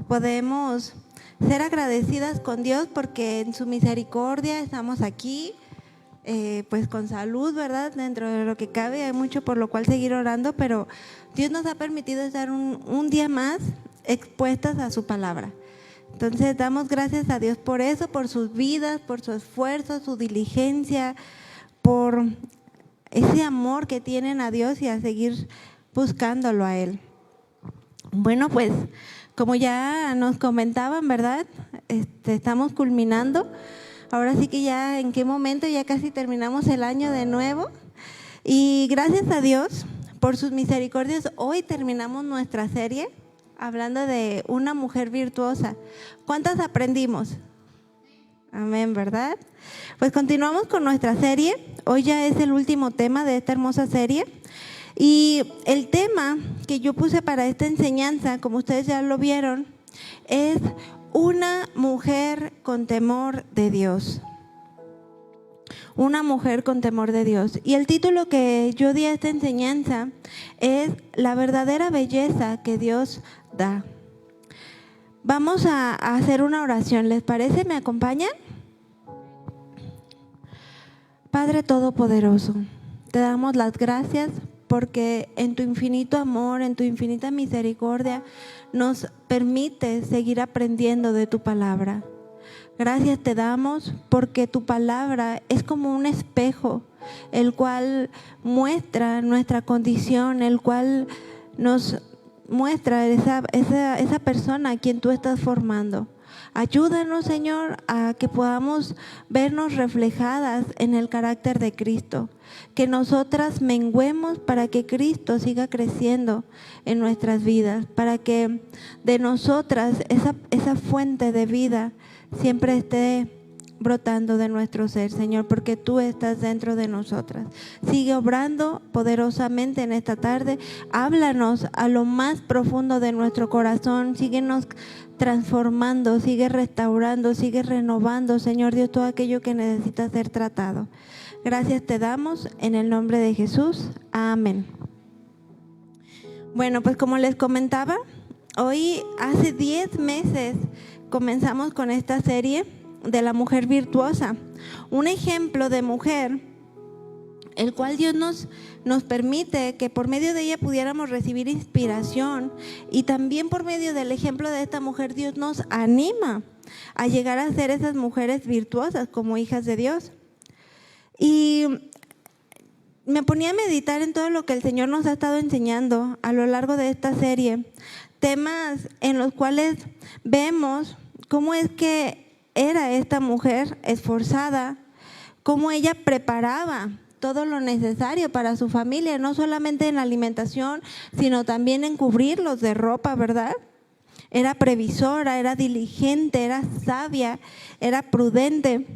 podemos ser agradecidas con Dios porque en su misericordia estamos aquí, pues con salud, ¿verdad? Dentro de lo que cabe, hay mucho por lo cual seguir orando, pero Dios nos ha permitido estar un día más expuestas a su palabra. Entonces damos gracias a Dios por eso, por sus vidas, por su esfuerzo, su diligencia, por ese amor que tienen a Dios y a seguir buscándolo a Él. Bueno, pues como ya nos comentaban, ¿verdad? Estamos culminando. Ahora sí que ya en qué momento, ya casi terminamos el año de nuevo. Y gracias a Dios por sus misericordias, hoy terminamos nuestra serie hablando de una mujer virtuosa. ¿Cuántas aprendimos? Amén, ¿verdad? Pues continuamos con nuestra serie. Hoy ya es el último tema de esta hermosa serie. Y el tema que yo puse para esta enseñanza, como ustedes ya lo vieron, es una mujer con temor de Dios. Una mujer con temor de Dios. Y el título que yo di a esta enseñanza es La verdadera belleza que Dios da. Vamos a hacer una oración, ¿les parece? ¿Me acompañan? Padre Todopoderoso, te damos las gracias porque en tu infinito amor, en tu infinita misericordia, nos permites seguir aprendiendo de tu palabra. Gracias te damos porque tu palabra es como un espejo, el cual muestra nuestra condición, el cual nos muestra esa persona a quien tú estás formando. Ayúdanos, Señor, a que podamos vernos reflejadas en el carácter de Cristo, que nosotras menguemos para que Cristo siga creciendo en nuestras vidas, para que de nosotras esa fuente de vida siempre esté brotando de nuestro ser, Señor, porque tú estás dentro de nosotras. Sigue obrando poderosamente en esta tarde. Háblanos a lo más profundo de nuestro corazón. Síguenos transformando, sigue restaurando, sigue renovando, Señor Dios, todo aquello que necesita ser tratado. Gracias te damos en el nombre de Jesús. Amén. Bueno, pues como les comentaba, hoy hace 10 meses comenzamos con esta serie de la mujer virtuosa, un ejemplo de mujer, el cual Dios nos permite que por medio de ella pudiéramos recibir inspiración, y también por medio del ejemplo de esta mujer Dios nos anima a llegar a ser esas mujeres virtuosas como hijas de Dios. Y me ponía a meditar en todo lo que el Señor nos ha estado enseñando a lo largo de esta serie, temas en los cuales vemos cómo es que era esta mujer esforzada, cómo ella preparaba todo lo necesario para su familia, no solamente en alimentación, sino también en cubrirlos de ropa, ¿verdad? Era previsora, era diligente, era sabia, era prudente,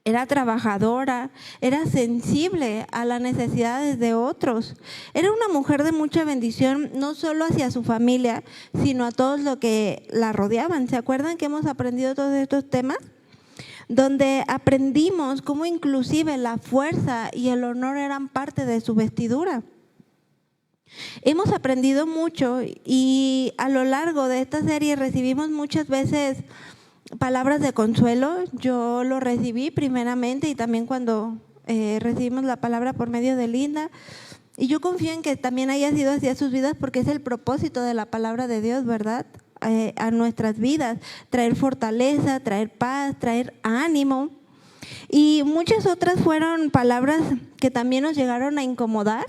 era trabajadora, era sensible a las necesidades de otros. Era una mujer de mucha bendición, no solo hacia su familia, sino a todos los que la rodeaban. ¿Se acuerdan que hemos aprendido todos estos temas? Donde aprendimos cómo inclusive la fuerza y el honor eran parte de su vestidura. Hemos aprendido mucho y a lo largo de esta serie recibimos muchas veces palabras de consuelo. Yo lo recibí primeramente y también cuando recibimos la palabra por medio de Linda. Y yo confío en que también haya sido así a sus vidas porque es el propósito de la palabra de Dios, ¿verdad? A nuestras vidas, traer fortaleza, traer paz, traer ánimo. Y muchas otras fueron palabras que también nos llegaron a incomodar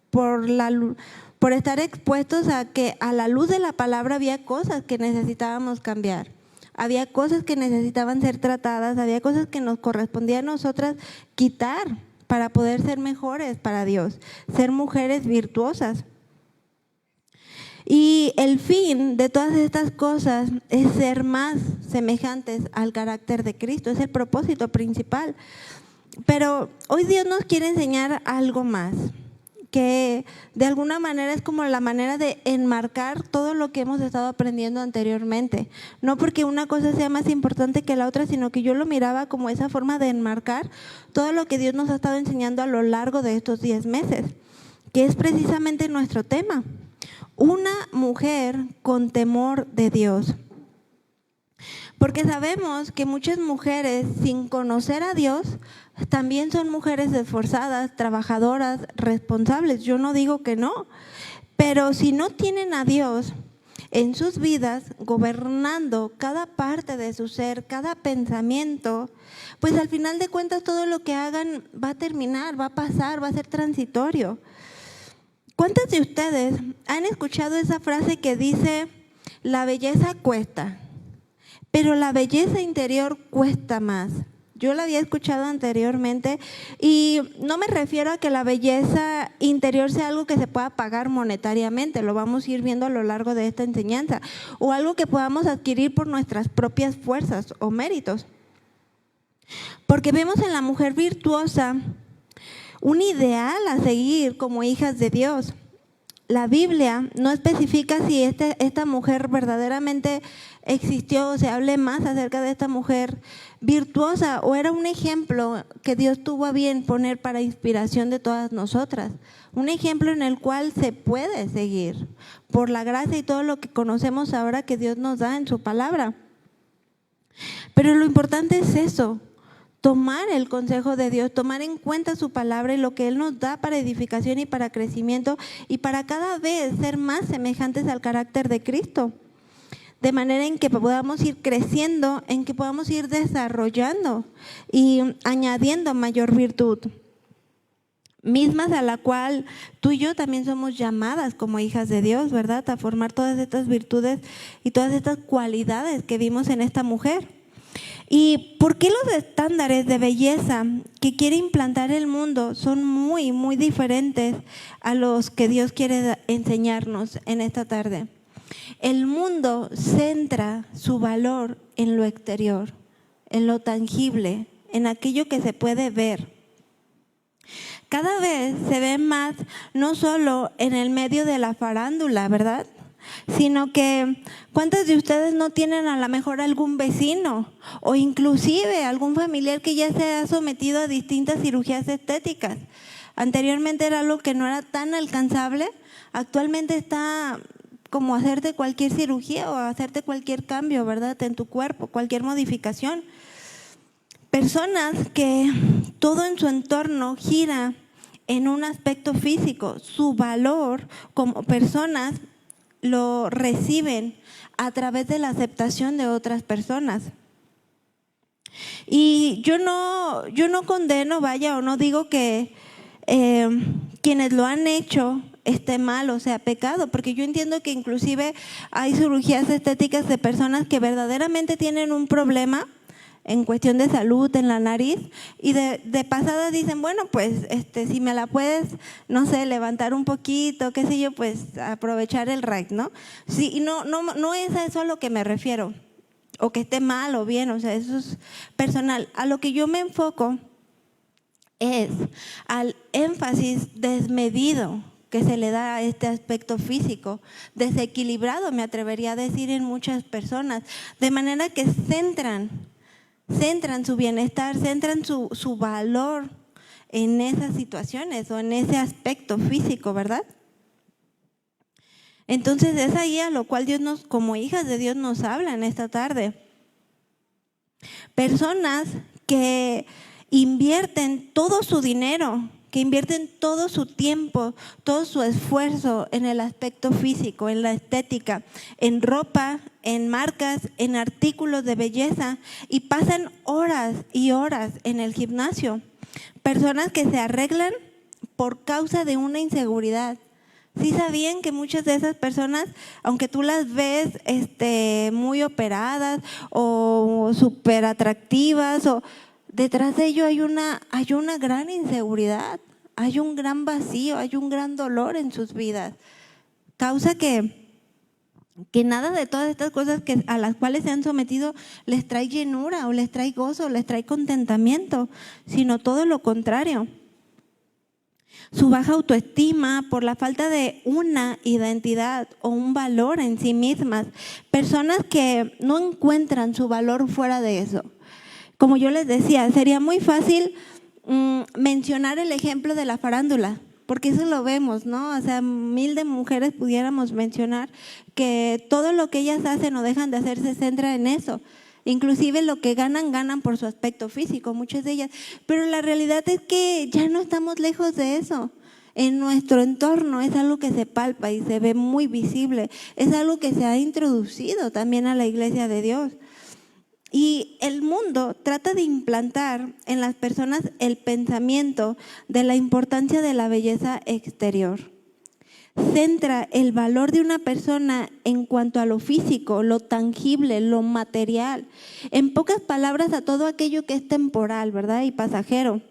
por estar expuestos a que a la luz de la palabra había cosas que necesitábamos cambiar. Había cosas que necesitaban ser tratadas, había cosas que nos correspondía a nosotras quitar para poder ser mejores para Dios, ser mujeres virtuosas. Y el fin de todas estas cosas es ser más semejantes al carácter de Cristo, es el propósito principal. Pero hoy Dios nos quiere enseñar algo más, que de alguna manera es como la manera de enmarcar todo lo que hemos estado aprendiendo anteriormente. No porque una cosa sea más importante que la otra, sino que yo lo miraba como esa forma de enmarcar todo lo que Dios nos ha estado enseñando a lo largo de estos 10 meses, que es precisamente nuestro tema. una mujer con temor de Dios. Porque sabemos que muchas mujeres sin conocer a Dios también son mujeres esforzadas, trabajadoras, responsables. Yo no digo que no, pero si no tienen a Dios en sus vidas, gobernando cada parte de su ser, cada pensamiento, pues al final de cuentas todo lo que hagan va a terminar, va a pasar, va a ser transitorio. ¿Cuántos de ustedes han escuchado esa frase que dice, la belleza cuesta, pero la belleza interior cuesta más? Yo la había escuchado anteriormente y no me refiero a que la belleza interior sea algo que se pueda pagar monetariamente, lo vamos a ir viendo a lo largo de esta enseñanza, o algo que podamos adquirir por nuestras propias fuerzas o méritos. Porque vemos en la mujer virtuosa un ideal a seguir como hijas de Dios. La Biblia no especifica si esta mujer verdaderamente existió o se hable más acerca de esta mujer virtuosa o era un ejemplo que Dios tuvo a bien poner para inspiración de todas nosotras. Un ejemplo en el cual se puede seguir por la gracia y todo lo que conocemos ahora que Dios nos da en su palabra. Pero lo importante es eso, tomar el consejo de Dios, tomar en cuenta su palabra y lo que Él nos da para edificación y para crecimiento y para cada vez ser más semejantes al carácter de Cristo. De manera en que podamos ir creciendo, en que podamos ir desarrollando y añadiendo mayor virtud. Mismas a la cual tú y yo también somos llamadas como hijas de Dios, ¿verdad? A formar todas estas virtudes y todas estas cualidades que vimos en esta mujer. ¿Y por qué los estándares de belleza que quiere implantar el mundo son muy, muy diferentes a los que Dios quiere enseñarnos en esta tarde? El mundo centra su valor en lo exterior, en lo tangible, en aquello que se puede ver. Cada vez se ve más, no solo en el medio de la farándula, ¿verdad? Sino que ¿cuántos de ustedes no tienen a lo mejor algún vecino o inclusive algún familiar que ya se ha sometido a distintas cirugías estéticas? Anteriormente era algo que no era tan alcanzable, actualmente está como hacerte cualquier cirugía o hacerte cualquier cambio, ¿verdad? En tu cuerpo, cualquier modificación. Personas que todo en su entorno gira en un aspecto físico, su valor como personas lo reciben a través de la aceptación de otras personas. Y yo no condeno, vaya, o no digo que quienes lo han hecho esté mal o sea pecado, porque yo entiendo que inclusive hay cirugías estéticas de personas que verdaderamente tienen un problema en cuestión de salud en la nariz y de pasada dicen, bueno, pues si me la puedes, no sé, levantar un poquito, qué sé yo, pues aprovechar el right, ¿no? Sí, y no es a eso a lo que me refiero, o que esté mal o bien, o sea, eso es personal. A lo que yo me enfoco es al énfasis desmedido que se le da a este aspecto físico, desequilibrado, me atrevería a decir, en muchas personas, de manera que centran su bienestar, centran su valor en esas situaciones o en ese aspecto físico, ¿verdad? Entonces es ahí a lo cual Dios como hijas de Dios nos habla en esta tarde. Personas que invierten todo su dinero, que invierten todo su tiempo, todo su esfuerzo en el aspecto físico, en la estética, en ropa, en marcas, en artículos de belleza y pasan horas y horas en el gimnasio. Personas que se arreglan por causa de una inseguridad. ¿Sí sabían que muchas de esas personas, aunque tú las ves muy operadas o súper atractivas, o detrás de ello hay una gran inseguridad, hay un gran vacío, hay un gran dolor en sus vidas? Causa que nada de todas estas cosas a las cuales se han sometido les trae llenura o les trae gozo, les trae contentamiento, sino todo lo contrario. Su baja autoestima por la falta de una identidad o un valor en sí mismas. Personas que no encuentran su valor fuera de eso. Como yo les decía, sería muy fácil mencionar el ejemplo de la farándula, porque eso lo vemos, ¿no? O sea, mil de mujeres pudiéramos mencionar que todo lo que ellas hacen o dejan de hacer se centra en eso. Inclusive lo que ganan, ganan por su aspecto físico, muchas de ellas. Pero la realidad es que ya no estamos lejos de eso. En nuestro entorno es algo que se palpa y se ve muy visible. Es algo que se ha introducido también a la iglesia de Dios. Y el mundo trata de implantar en las personas el pensamiento de la importancia de la belleza exterior. Centra el valor de una persona en cuanto a lo físico, lo tangible, lo material. En pocas palabras, a todo aquello que es temporal, ¿verdad? Y pasajero.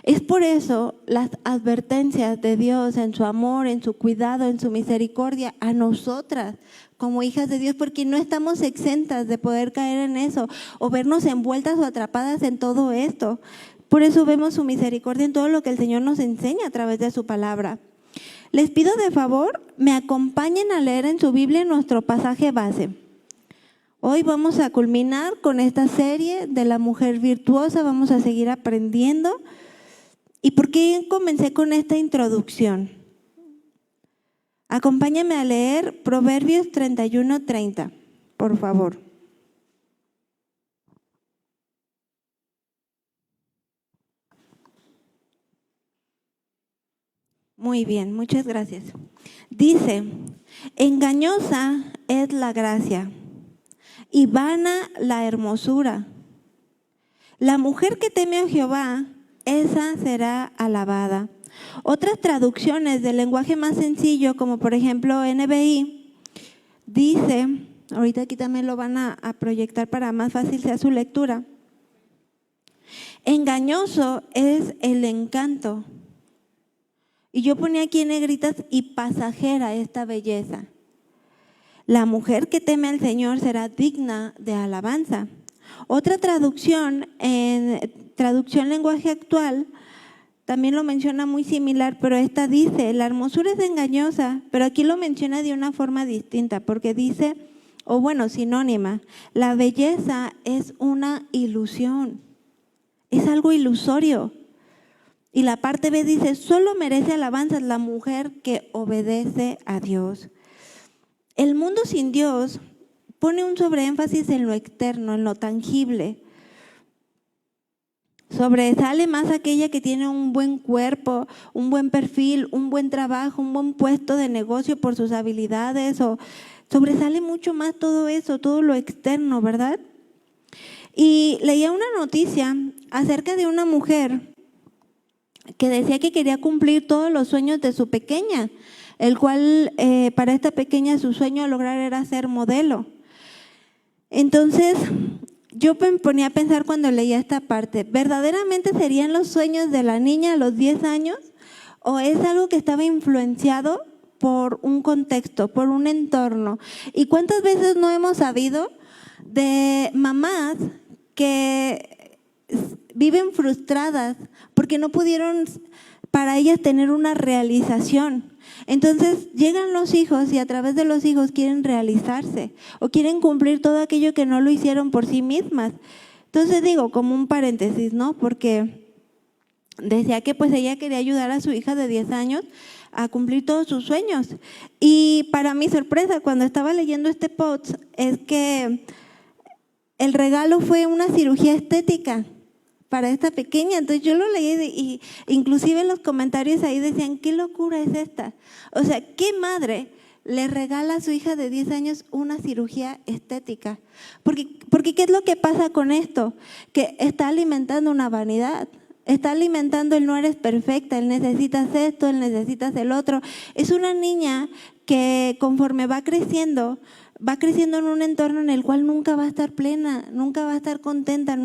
Es por eso las advertencias de Dios en su amor, en su cuidado, en su misericordia a nosotras como hijas de Dios, porque no estamos exentas de poder caer en eso o vernos envueltas o atrapadas en todo esto. Por eso vemos su misericordia en todo lo que el Señor nos enseña a través de su palabra. Les pido de favor, me acompañen a leer en su Biblia nuestro pasaje base. Hoy vamos a culminar con esta serie de la mujer virtuosa, vamos a seguir aprendiendo. ¿Y por qué comencé con esta introducción? Acompáñame a leer Proverbios 31:30, por favor. Muy bien, muchas gracias. Dice, engañosa es la gracia y vana la hermosura. La mujer que teme a Jehová, esa será alabada. Otras traducciones del lenguaje más sencillo, como por ejemplo NBI, dice, ahorita aquí también lo van a proyectar para más fácil sea su lectura. Engañoso es el encanto. Y yo ponía aquí en negritas, y pasajera esta belleza. La mujer que teme al Señor será digna de alabanza. Otra traducción, en traducción lenguaje actual, también lo menciona muy similar, pero esta dice, la hermosura es engañosa, pero aquí lo menciona de una forma distinta, porque dice, o bueno, sinónima, la belleza es una ilusión, es algo ilusorio. Y la parte B dice, solo merece alabanzas la mujer que obedece a Dios. El mundo sin Dios pone un sobreénfasis en lo externo, en lo tangible. Sobresale más aquella que tiene un buen cuerpo, un buen perfil, un buen trabajo, un buen puesto de negocio por sus habilidades, o sobresale mucho más todo eso, todo lo externo, ¿verdad? Y leía una noticia acerca de una mujer que decía que quería cumplir todos los sueños de su pequeña, el cual para esta pequeña su sueño a lograr era ser modelo. Entonces yo me ponía a pensar cuando leía esta parte, ¿verdaderamente serían los sueños de la niña a los 10 años? ¿O es algo que estaba influenciado por un contexto, por un entorno? ¿Y cuántas veces no hemos sabido de mamás que viven frustradas porque no pudieron para ellas tener una realización? Entonces llegan los hijos y a través de los hijos quieren realizarse o quieren cumplir todo aquello que no lo hicieron por sí mismas. Entonces digo, como un paréntesis, ¿no? Porque decía que pues ella quería ayudar a su hija de 10 años a cumplir todos sus sueños. Y para mi sorpresa, cuando estaba leyendo este post, es que el regalo fue una cirugía estética para esta pequeña. Entonces yo lo leí y inclusive en los comentarios ahí decían, ¿qué locura es esta? O sea, ¿qué madre le regala a su hija de 10 años una cirugía estética? Porque ¿qué es lo que pasa con esto? Que está alimentando una vanidad. Está alimentando el no eres perfecta, el necesitas esto, el necesitas el otro. Es una niña que conforme va creciendo en un entorno en el cual nunca va a estar plena, nunca va a estar contenta,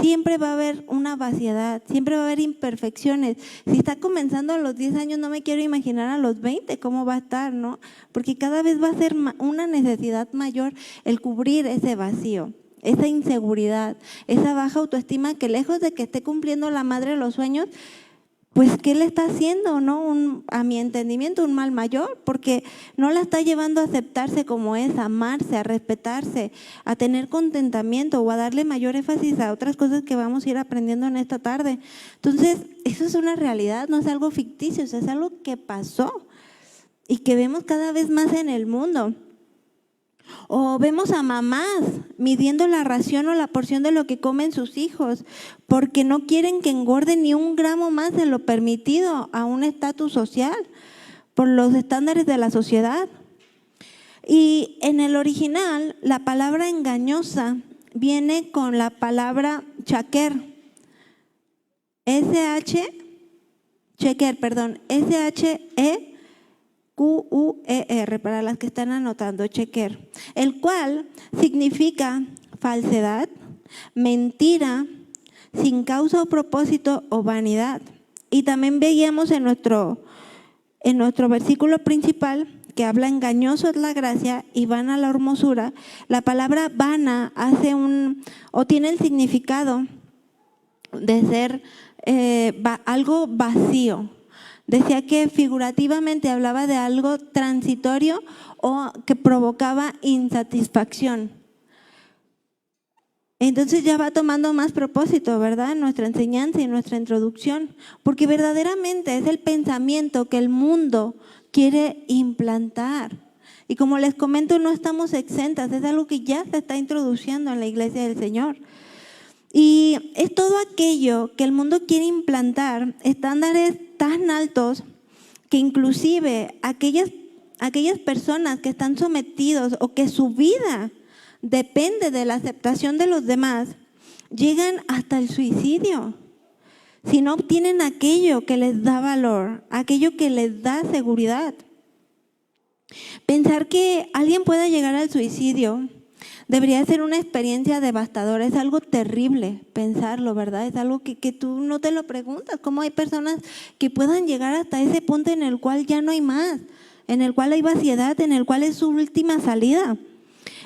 siempre va a haber una vaciedad, siempre va a haber imperfecciones. Si está comenzando a los 10 años, no me quiero imaginar a los 20 cómo va a estar, ¿no? Porque cada vez va a ser una necesidad mayor el cubrir ese vacío, esa inseguridad, esa baja autoestima que lejos de que esté cumpliendo la madre los sueños, pues ¿qué le está haciendo, no? A mi entendimiento, un mal mayor, porque no la está llevando a aceptarse como es, a amarse, a respetarse, a tener contentamiento o a darle mayor énfasis a otras cosas que vamos a ir aprendiendo en esta tarde. Entonces, eso es una realidad, no es algo ficticio, es algo que pasó y que vemos cada vez más en el mundo. O vemos a mamás midiendo la ración o la porción de lo que comen sus hijos porque no quieren que engorden ni un gramo más de lo permitido a un estatus social por los estándares de la sociedad. Y en el original, la palabra engañosa viene con la palabra shaker, S-H-E-Q-U-E-R, para las que están anotando, chequer, el cual significa falsedad, mentira, sin causa o propósito o vanidad. Y también veíamos en nuestro versículo principal que habla engañoso es la gracia y vana la hermosura. La palabra vana tiene el significado de ser algo vacío. Decía que figurativamente hablaba de algo transitorio o que provocaba insatisfacción. Entonces ya va tomando más propósito, ¿verdad? Nuestra enseñanza y nuestra introducción, porque verdaderamente es el pensamiento que el mundo quiere implantar. Y como les comento, no estamos exentas, es algo que ya se está introduciendo en la iglesia del Señor. Y es todo aquello que el mundo quiere implantar, estándares tan altos que inclusive aquellas personas que están sometidos o que su vida depende de la aceptación de los demás, llegan hasta el suicidio si no obtienen aquello que les da valor, aquello que les da seguridad. Pensar que alguien pueda llegar al suicidio debería ser una experiencia devastadora, es algo terrible pensarlo, ¿verdad? Es algo que tú no te lo preguntas, cómo hay personas que puedan llegar hasta ese punto en el cual ya no hay más, en el cual hay vaciedad, en el cual es su última salida.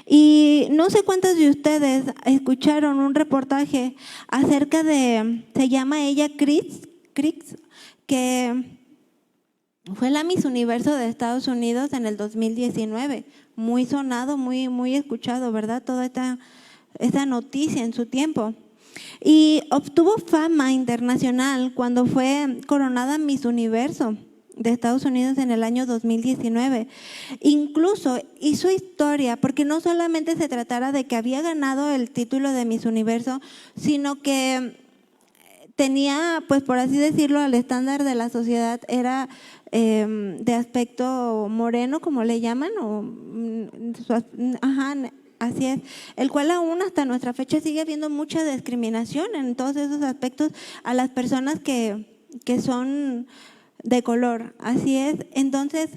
Y no sé cuántos de ustedes escucharon un reportaje acerca se llama ella Chris, que fue la Miss Universo de Estados Unidos en el 2019, muy sonado, muy escuchado, ¿verdad? Toda esta noticia en su tiempo. Y obtuvo fama internacional cuando fue coronada Miss Universo de Estados Unidos en el año 2019. Incluso hizo historia porque no solamente se tratara de que había ganado el título de Miss Universo, sino que tenía, pues por así decirlo, al estándar de la sociedad, era de aspecto moreno, como le llaman, así es, el cual aún hasta nuestra fecha sigue habiendo mucha discriminación en todos esos aspectos a las personas que son de color, así es. Entonces,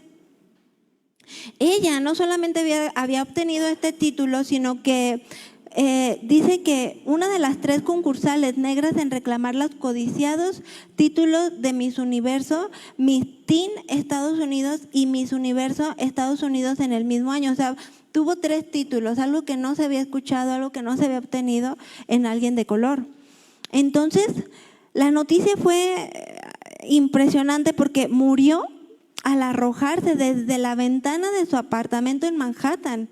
ella no solamente había obtenido este título, sino que dice que una de las 3 concursales negras en reclamar los codiciados títulos de Miss Universo, Miss Teen Estados Unidos y Miss Universo Estados Unidos en el mismo año. O sea, tuvo 3 títulos, algo que no se había escuchado, algo que no se había obtenido en alguien de color. Entonces, la noticia fue impresionante porque murió al arrojarse desde la ventana de su apartamento en Manhattan.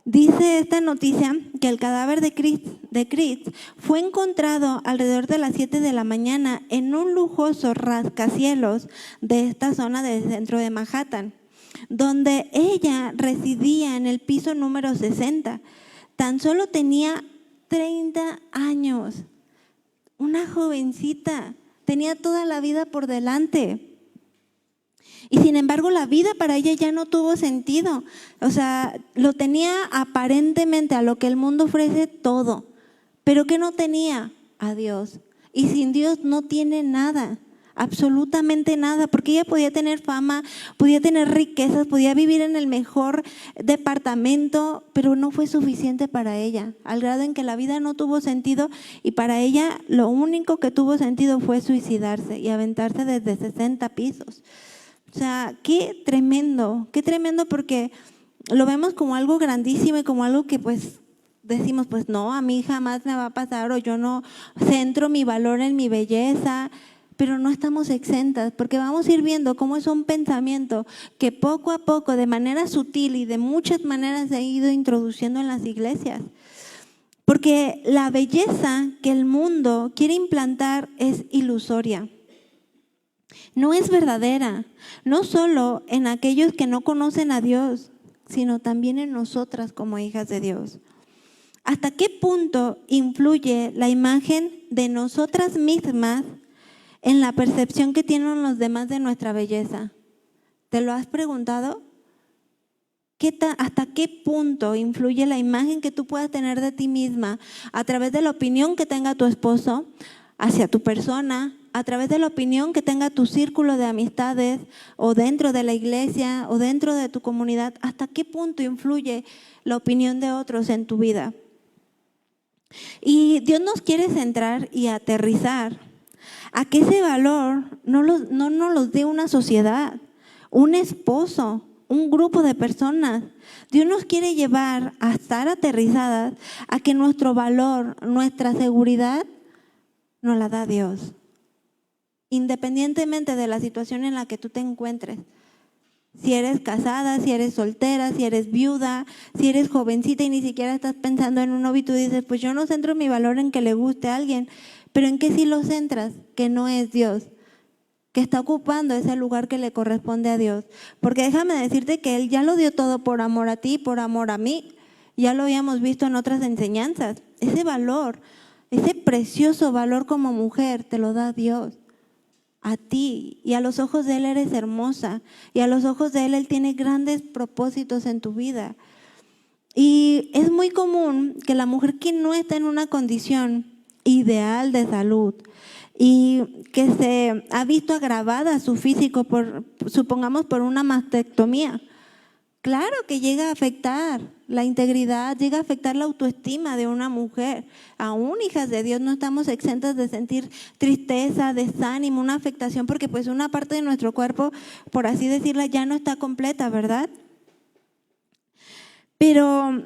Dice esta noticia que el cadáver de Chris fue encontrado alrededor de las 7 de la mañana en un lujoso rascacielos de esta zona del centro de Manhattan, donde ella residía en el piso número 60. Tan solo tenía 30 años, una jovencita, tenía toda la vida por delante. Y sin embargo, la vida para ella ya no tuvo sentido. O sea, lo tenía aparentemente a lo que el mundo ofrece todo. Pero ¿qué no tenía? A Dios. Y sin Dios no tiene nada, absolutamente nada, porque ella podía tener fama, podía tener riquezas, podía vivir en el mejor departamento, pero no fue suficiente para ella, al grado en que la vida no tuvo sentido y para ella lo único que tuvo sentido fue suicidarse y aventarse desde 60 pisos. O sea, qué tremendo porque lo vemos como algo grandísimo y como algo que pues decimos, pues no, a mí jamás me va a pasar o yo no centro mi valor en mi belleza. pero no estamos exentas, porque vamos a ir viendo cómo es un pensamiento que poco a poco, de manera sutil y de muchas maneras, se ha ido introduciendo en las iglesias. Porque la belleza que el mundo quiere implantar es ilusoria. No es verdadera, no solo en aquellos que no conocen a Dios, sino también en nosotras como hijas de Dios. ¿Hasta qué punto influye la imagen de nosotras mismas en la percepción que tienen los demás de nuestra belleza? ¿Te lo has preguntado? ¿Hasta qué punto influye la imagen que tú puedas tener de ti misma a través de la opinión que tenga tu esposo hacia tu persona, a través de la opinión que tenga tu círculo de amistades o dentro de la iglesia o dentro de tu comunidad? ¿Hasta qué punto influye la opinión de otros en tu vida? Y Dios nos quiere centrar y aterrizar a que ese valor no nos los dé una sociedad, un esposo, un grupo de personas. Dios nos quiere llevar a estar aterrizadas a que nuestro valor, nuestra seguridad, nos la da Dios. Independientemente de la situación en la que tú te encuentres. Si eres casada, si eres soltera, si eres viuda, si eres jovencita y ni siquiera estás pensando en un novio y tú dices, pues yo no centro mi valor en que le guste a alguien, pero ¿en qué sí lo centras? Que no es Dios, que está ocupando ese lugar que le corresponde a Dios. Porque déjame decirte que Él ya lo dio todo por amor a ti, por amor a mí. Ya lo habíamos visto en otras enseñanzas. Ese valor, ese precioso valor como mujer te lo da Dios a ti, y a los ojos de Él eres hermosa, y a los ojos de Él tiene grandes propósitos en tu vida. Y es muy común que la mujer que no está en una condición ideal de salud y que se ha visto agravada su físico supongamos por una mastectomía, claro que llega a afectar la integridad, llega a afectar la autoestima de una mujer. Aún hijas de Dios no estamos exentas de sentir tristeza, desánimo, una afectación, porque pues una parte de nuestro cuerpo, por así decirla, ya no está completa, ¿verdad? Pero,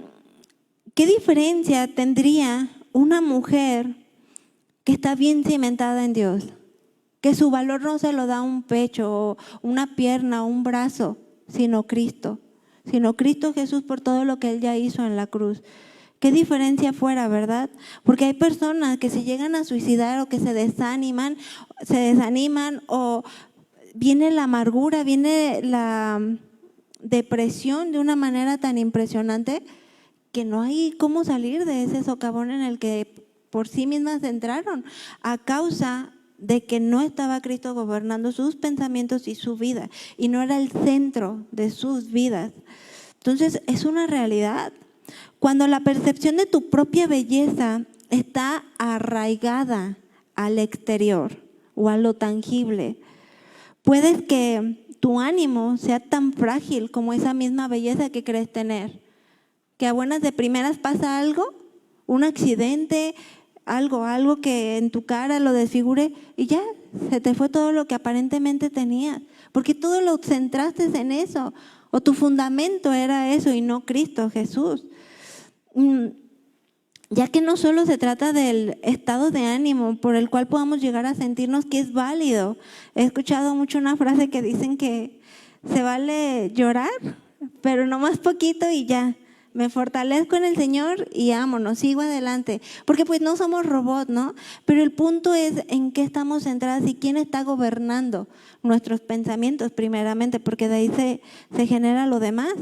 ¿qué diferencia tendría una mujer que está bien cimentada en Dios? Que su valor no se lo da un pecho, o una pierna, o un brazo, sino Cristo Jesús por todo lo que Él ya hizo en la cruz. ¿Qué diferencia fuera, verdad? Porque hay personas que se llegan a suicidar o que se desaniman o viene la amargura, viene la depresión de una manera tan impresionante que no hay cómo salir de ese socavón en el que por sí mismas entraron a causa de que no estaba Cristo gobernando sus pensamientos y su vida, y no era el centro de sus vidas. Entonces es una realidad. Cuando la percepción de tu propia belleza está arraigada al exterior o a lo tangible, puedes que tu ánimo sea tan frágil como esa misma belleza que crees tener, que a buenas de primeras pasa algo, un accidente, algo que en tu cara lo desfigure y ya se te fue todo lo que aparentemente tenías, porque todo lo centraste en eso, o tu fundamento era eso y no Cristo Jesús. Ya que no solo se trata del estado de ánimo por el cual podamos llegar a sentirnos que es válido. He escuchado mucho una frase que dicen que se vale llorar, pero no más poquito y ya. Me fortalezco en el Señor y vámonos, sigo adelante. Porque pues no somos robots, ¿no? Pero el punto es en qué estamos centradas y quién está gobernando nuestros pensamientos primeramente, porque de ahí se genera lo demás.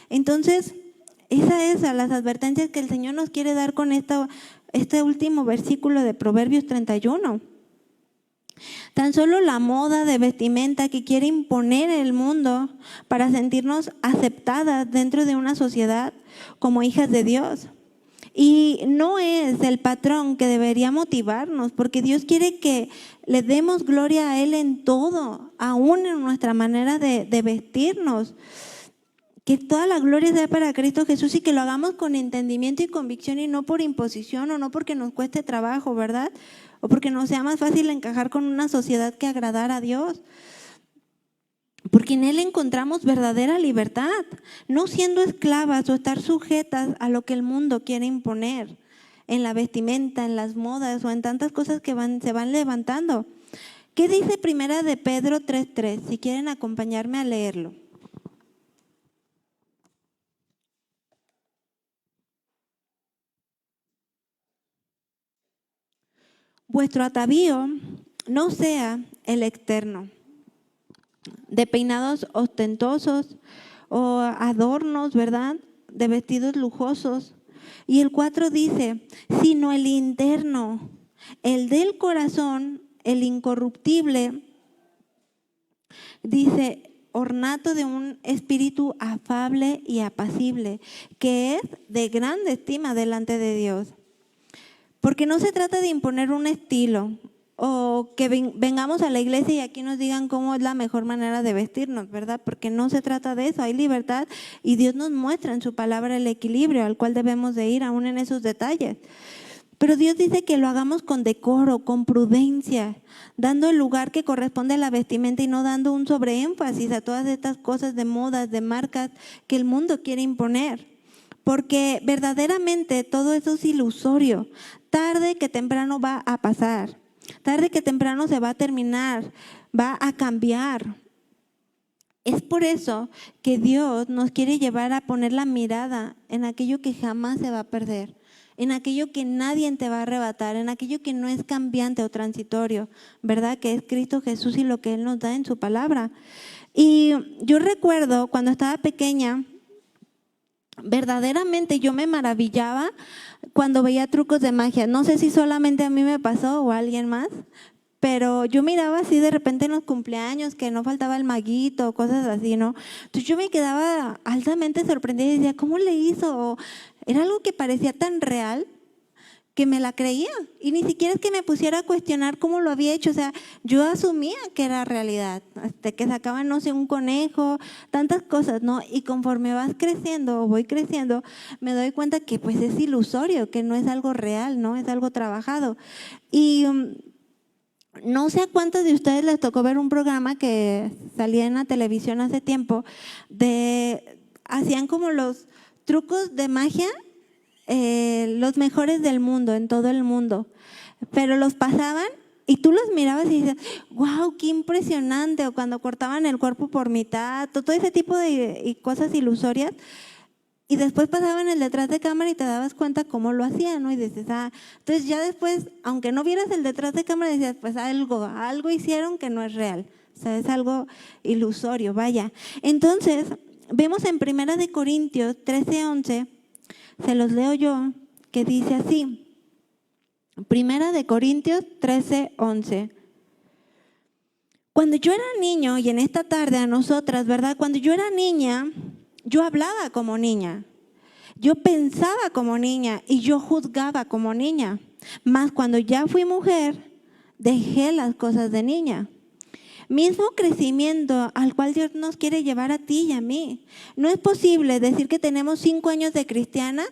Entonces, esas son las advertencias que el Señor nos quiere dar con este último versículo de Proverbios 31. Tan solo la moda de vestimenta que quiere imponer el mundo para sentirnos aceptadas dentro de una sociedad como hijas de Dios. Y no es el patrón que debería motivarnos, porque Dios quiere que le demos gloria a Él en todo, aún en nuestra manera de vestirnos. Que toda la gloria sea para Cristo Jesús y que lo hagamos con entendimiento y convicción y no por imposición o no porque nos cueste trabajo, ¿verdad? O porque nos sea más fácil encajar con una sociedad que agradar a Dios. Porque en Él encontramos verdadera libertad, no siendo esclavas o estar sujetas a lo que el mundo quiere imponer en la vestimenta, en las modas o en tantas cosas que se van levantando. ¿Qué dice Primera de Pedro 3:3? Si quieren acompañarme a leerlo. Vuestro atavío no sea el externo, de peinados ostentosos o adornos, ¿verdad? De vestidos lujosos. Y el 4 dice, sino el interno, el del corazón, el incorruptible, dice, ornato de un espíritu afable y apacible, que es de grande estima delante de Dios. Porque no se trata de imponer un estilo o que vengamos a la iglesia y aquí nos digan cómo es la mejor manera de vestirnos, ¿verdad? Porque no se trata de eso, hay libertad y Dios nos muestra en su palabra el equilibrio al cual debemos de ir, aún en esos detalles. Pero Dios dice que lo hagamos con decoro, con prudencia, dando el lugar que corresponde a la vestimenta y no dando un sobreénfasis a todas estas cosas de modas, de marcas que el mundo quiere imponer. Porque verdaderamente todo eso es ilusorio. Tarde que temprano va a pasar. Tarde que temprano se va a terminar. Va a cambiar. Es por eso que Dios nos quiere llevar a poner la mirada en aquello que jamás se va a perder. En aquello que nadie te va a arrebatar. En aquello que no es cambiante o transitorio. ¿Verdad? Que es Cristo Jesús y lo que Él nos da en su palabra. Y yo recuerdo cuando estaba pequeña, verdaderamente yo me maravillaba cuando veía trucos de magia. No sé si solamente a mí me pasó o a alguien más, pero yo miraba así de repente en los cumpleaños que no faltaba el maguito o cosas así, ¿no? Entonces yo me quedaba altamente sorprendida y decía, ¿cómo le hizo? Era algo que parecía tan real que me la creía y ni siquiera es que me pusiera a cuestionar cómo lo había hecho, o sea, yo asumía que era realidad, hasta que sacaban, no sé, un conejo, tantas cosas, ¿no? Y conforme vas creciendo o voy creciendo, me doy cuenta que pues es ilusorio, que no es algo real, ¿no? Es algo trabajado. Y no sé a cuántos de ustedes les tocó ver un programa que salía en la televisión hace tiempo, hacían como los trucos de magia, los mejores del mundo, en todo el mundo, pero los pasaban y tú los mirabas y dices, wow, qué impresionante, o cuando cortaban el cuerpo por mitad, todo ese tipo de cosas ilusorias, y después pasaban el detrás de cámara y te dabas cuenta cómo lo hacían, ¿no? Y dices, entonces ya después, aunque no vieras el detrás de cámara, decías, pues algo hicieron que no es real, o sea, es algo ilusorio, vaya. Entonces, vemos en 1 Corintios 13:11, se los leo yo, que dice así, 1 Corintios 13:11. Cuando yo era niño, y en esta tarde a nosotras, ¿verdad? Cuando yo era niña, yo hablaba como niña, yo pensaba como niña y yo juzgaba como niña. Mas cuando ya fui mujer, dejé las cosas de niña. Mismo crecimiento al cual Dios nos quiere llevar a ti y a mí. No es posible decir que tenemos 5 años de cristianas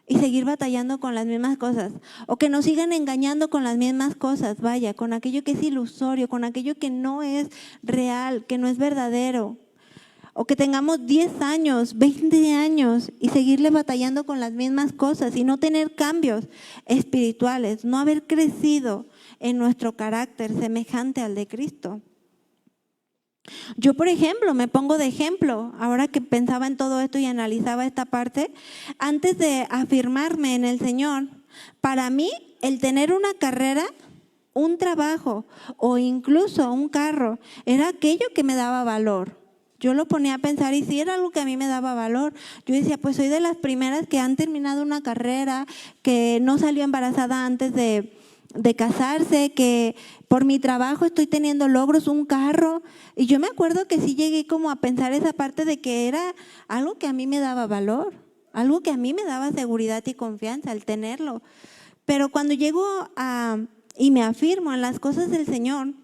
y seguir batallando con las mismas cosas, o que nos sigan engañando con las mismas cosas, vaya, con aquello que es ilusorio, con aquello que no es real, que no es verdadero, o que tengamos 10 años, 20 años y seguirle batallando con las mismas cosas y no tener cambios espirituales, no haber crecido en nuestro carácter semejante al de Cristo. Yo, por ejemplo, me pongo de ejemplo, ahora que pensaba en todo esto y analizaba esta parte, antes de afirmarme en el Señor, para mí el tener una carrera, un trabajo o incluso un carro, era aquello que me daba valor. Yo lo ponía a pensar y si era algo que a mí me daba valor, yo decía, pues soy de las primeras que han terminado una carrera, que no salió embarazada antes de casarse, que por mi trabajo estoy teniendo logros, un carro. Y yo me acuerdo que sí llegué como a pensar esa parte de que era algo que a mí me daba valor, algo que a mí me daba seguridad y confianza al tenerlo. Pero cuando llego y me afirmo en las cosas del Señor,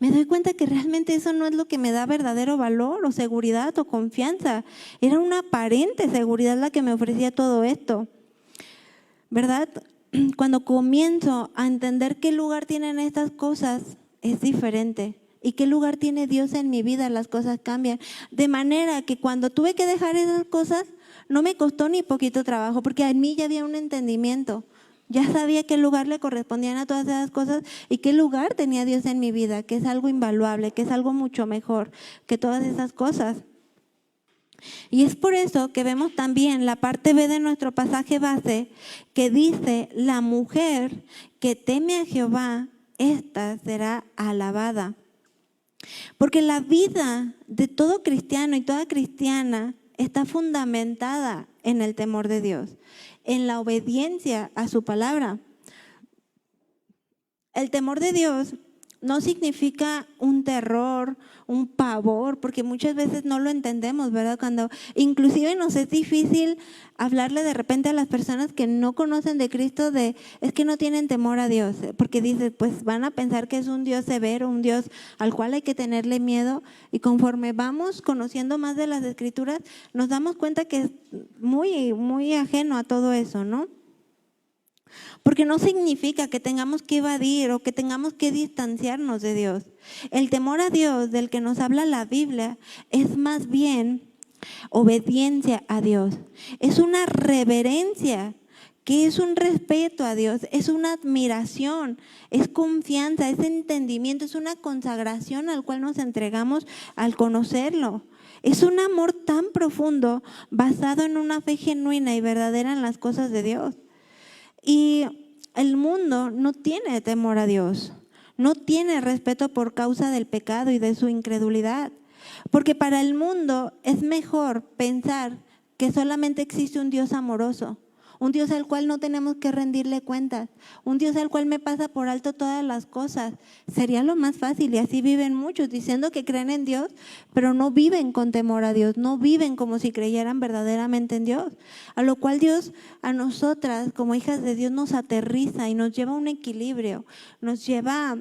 me doy cuenta que realmente eso no es lo que me da verdadero valor o seguridad o confianza. Era una aparente seguridad la que me ofrecía todo esto, ¿verdad? Cuando comienzo a entender qué lugar tienen estas cosas, es diferente. Y qué lugar tiene Dios en mi vida, las cosas cambian. De manera que cuando tuve que dejar esas cosas, no me costó ni poquito trabajo, porque en mí ya había un entendimiento. Ya sabía qué lugar le correspondían a todas esas cosas y qué lugar tenía Dios en mi vida, que es algo invaluable, que es algo mucho mejor que todas esas cosas. Y es por eso que vemos también la parte B de nuestro pasaje base que dice, la mujer que teme a Jehová, esta será alabada. Porque la vida de todo cristiano y toda cristiana está fundamentada en el temor de Dios, en la obediencia a su palabra. El temor de Dios no significa un terror, un pavor, porque muchas veces no lo entendemos, ¿verdad? Cuando inclusive nos es difícil hablarle de repente a las personas que no conocen de Cristo es que no tienen temor a Dios, porque dices, pues van a pensar que es un Dios severo, un Dios al cual hay que tenerle miedo, y conforme vamos conociendo más de las Escrituras, nos damos cuenta que es muy, muy ajeno a todo eso, ¿no? Porque no significa que tengamos que evadir o que tengamos que distanciarnos de Dios. El temor a Dios del que nos habla la Biblia es más bien obediencia a Dios. Es una reverencia, que es un respeto a Dios, es una admiración, es confianza, es entendimiento, es una consagración al cual nos entregamos al conocerlo. Es un amor tan profundo basado en una fe genuina y verdadera en las cosas de Dios. Y el mundo no tiene temor a Dios, no tiene respeto por causa del pecado y de su incredulidad. Porque para el mundo es mejor pensar que solamente existe un Dios amoroso, un Dios al cual no tenemos que rendirle cuentas, un Dios al cual me pasa por alto todas las cosas. Sería lo más fácil, y así viven muchos diciendo que creen en Dios, pero no viven con temor a Dios, no viven como si creyeran verdaderamente en Dios. A lo cual Dios a nosotras como hijas de Dios nos aterriza y nos lleva a un equilibrio, nos lleva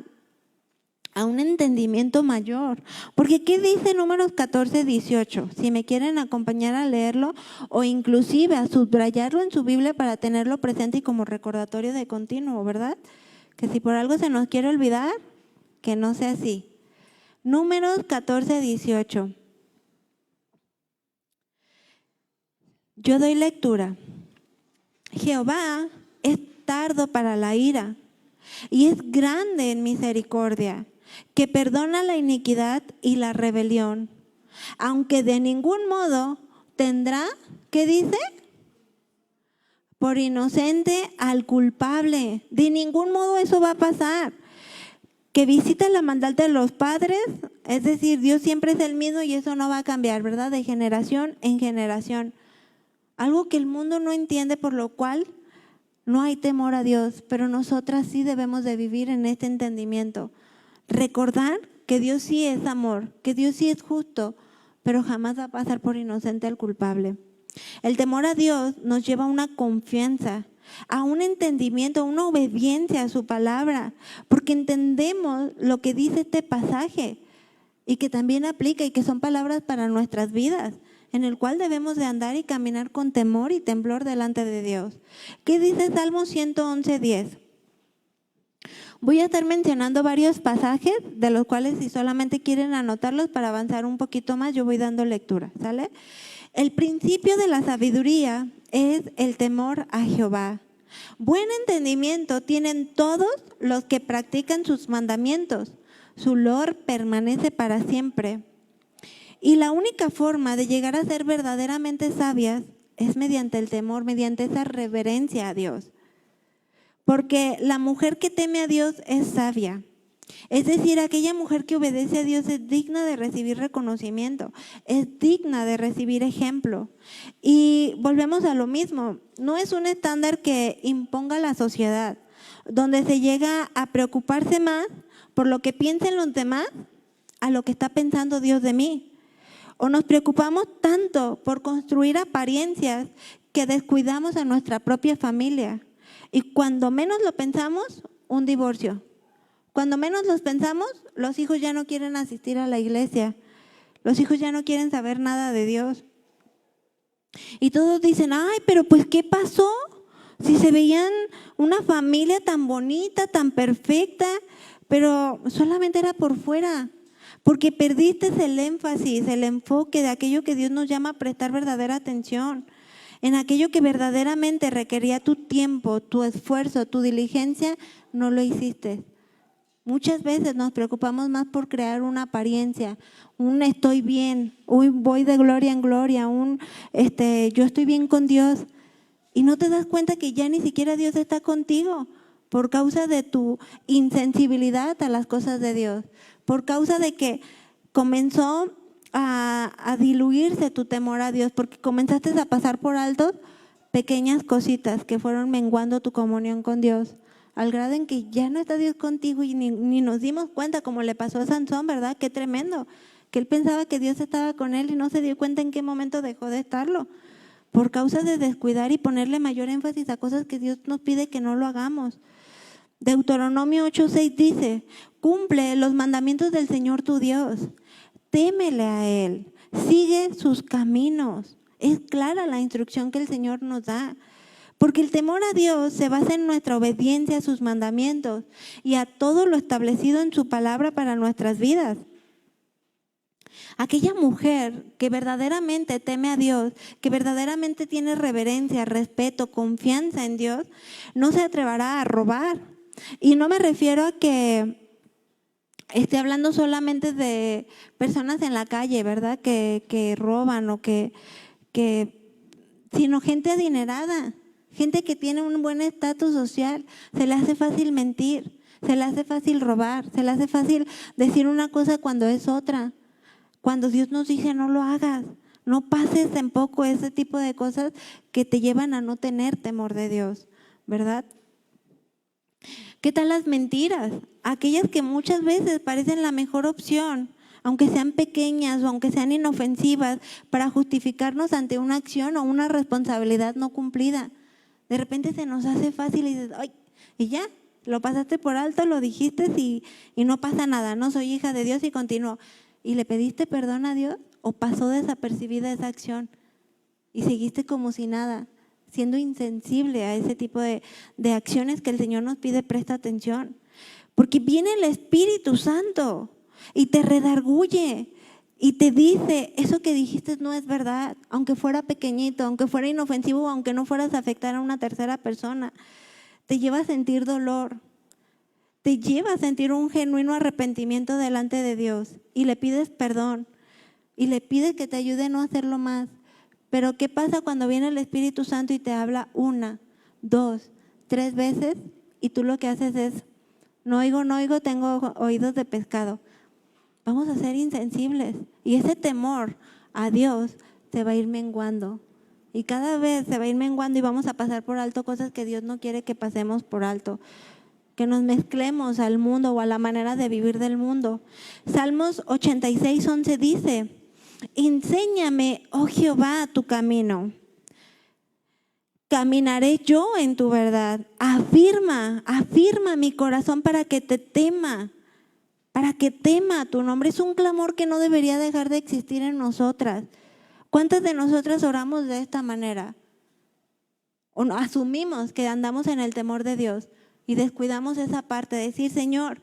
a un entendimiento mayor. Porque ¿qué dice Números 14:18? Si me quieren acompañar a leerlo o inclusive a subrayarlo en su Biblia para tenerlo presente y como recordatorio de continuo, ¿verdad? Que si por algo se nos quiere olvidar, que no sea así. Números 14:18. Yo doy lectura. Jehová es tardo para la ira y es grande en misericordia, que perdona la iniquidad y la rebelión, aunque de ningún modo tendrá, ¿qué dice? Por inocente al culpable. De ningún modo eso va a pasar. Que visita la maldad de los padres, es decir, Dios siempre es el mismo y eso no va a cambiar, ¿verdad? De generación en generación. Algo que el mundo no entiende, por lo cual no hay temor a Dios, pero nosotras sí debemos de vivir en este entendimiento. Recordar que Dios sí es amor, que Dios sí es justo, pero jamás va a pasar por inocente al culpable. El temor a Dios nos lleva a una confianza, a un entendimiento, a una obediencia a su palabra, porque entendemos lo que dice este pasaje y que también aplica y que son palabras para nuestras vidas, en el cual debemos de andar y caminar con temor y temblor delante de Dios. ¿Qué dice Salmo 111:10? Voy a estar mencionando varios pasajes, de los cuales si solamente quieren anotarlos para avanzar un poquito más, yo voy dando lectura, ¿sale? El principio de la sabiduría es el temor a Jehová. Buen entendimiento tienen todos los que practican sus mandamientos. Su loor permanece para siempre. Y la única forma de llegar a ser verdaderamente sabias es mediante el temor, mediante esa reverencia a Dios. Porque la mujer que teme a Dios es sabia. Es decir, aquella mujer que obedece a Dios es digna de recibir reconocimiento, es digna de recibir ejemplo. Y volvemos a lo mismo, no es un estándar que imponga la sociedad, donde se llega a preocuparse más por lo que piensen los demás a lo que está pensando Dios de mí. O nos preocupamos tanto por construir apariencias que descuidamos a nuestra propia familia. Y cuando menos lo pensamos, un divorcio. Cuando menos los pensamos, los hijos ya no quieren asistir a la iglesia. Los hijos ya no quieren saber nada de Dios. Y todos dicen, ay, pero pues ¿qué pasó? Si se veían una familia tan bonita, tan perfecta, pero solamente era por fuera. Porque perdiste el énfasis, el enfoque de aquello que Dios nos llama a prestar verdadera atención. En aquello que verdaderamente requería tu tiempo, tu esfuerzo, tu diligencia, no lo hiciste. Muchas veces nos preocupamos más por crear una apariencia, un estoy bien, un voy de gloria en gloria, yo estoy bien con Dios. Y no te das cuenta que ya ni siquiera Dios está contigo por causa de tu insensibilidad a las cosas de Dios, por causa de que comenzó a diluirse tu temor a Dios, porque comenzaste a pasar por alto pequeñas cositas que fueron menguando tu comunión con Dios, al grado en que ya no está Dios contigo y ni nos dimos cuenta, como le pasó a Sansón, ¿verdad? Qué tremendo, que él pensaba que Dios estaba con él y no se dio cuenta en qué momento dejó de estarlo, por causa de descuidar y ponerle mayor énfasis a cosas que Dios nos pide que no lo hagamos. Deuteronomio 8:6 dice, cumple los mandamientos del Señor tu Dios, témele a Él, sigue sus caminos. Es clara la instrucción que el Señor nos da, porque el temor a Dios se basa en nuestra obediencia a sus mandamientos y a todo lo establecido en su palabra para nuestras vidas. Aquella mujer que verdaderamente teme a Dios, que verdaderamente tiene reverencia, respeto, confianza en Dios, no se atreverá a robar. Y no me refiero a que esté hablando solamente de personas en la calle, ¿verdad? Que roban o sino gente adinerada, gente que tiene un buen estatus social. Se le hace fácil mentir, se le hace fácil robar, se le hace fácil decir una cosa cuando es otra. Cuando Dios nos dice no lo hagas, no pases en poco ese tipo de cosas que te llevan a no tener temor de Dios, ¿verdad? ¿Qué tal las mentiras? Aquellas que muchas veces parecen la mejor opción, aunque sean pequeñas o aunque sean inofensivas, para justificarnos ante una acción o una responsabilidad no cumplida. De repente se nos hace fácil y dices, ay, y ya, lo pasaste por alto, lo dijiste y no pasa nada, no soy hija de Dios y continúo. ¿Y le pediste perdón a Dios o pasó desapercibida esa acción y seguiste como si nada, siendo insensible a ese tipo de acciones que el Señor nos pide? Presta atención, porque viene el Espíritu Santo y te redarguye y te dice, eso que dijiste no es verdad, aunque fuera pequeñito, aunque fuera inofensivo, aunque no fueras a afectar a una tercera persona. Te lleva a sentir dolor, te lleva a sentir un genuino arrepentimiento delante de Dios y le pides perdón y le pides que te ayude a no hacerlo más. Pero ¿qué pasa cuando viene el Espíritu Santo y te habla 1, 2, 3 veces y tú lo que haces es, no oigo, tengo oídos de pescado? Vamos a ser insensibles y ese temor a Dios se va a ir menguando y cada vez se va a ir menguando y vamos a pasar por alto cosas que Dios no quiere que pasemos por alto, que nos mezclemos al mundo o a la manera de vivir del mundo. Salmos 86:11 dice, enséñame, oh Jehová, tu camino. Caminaré yo en tu verdad. Afirma mi corazón para que te tema, para que tema tu nombre. Es un clamor que no debería dejar de existir en nosotras. ¿Cuántas de nosotras oramos de esta manera? O asumimos que andamos en el temor de Dios y descuidamos esa parte de decir, Señor,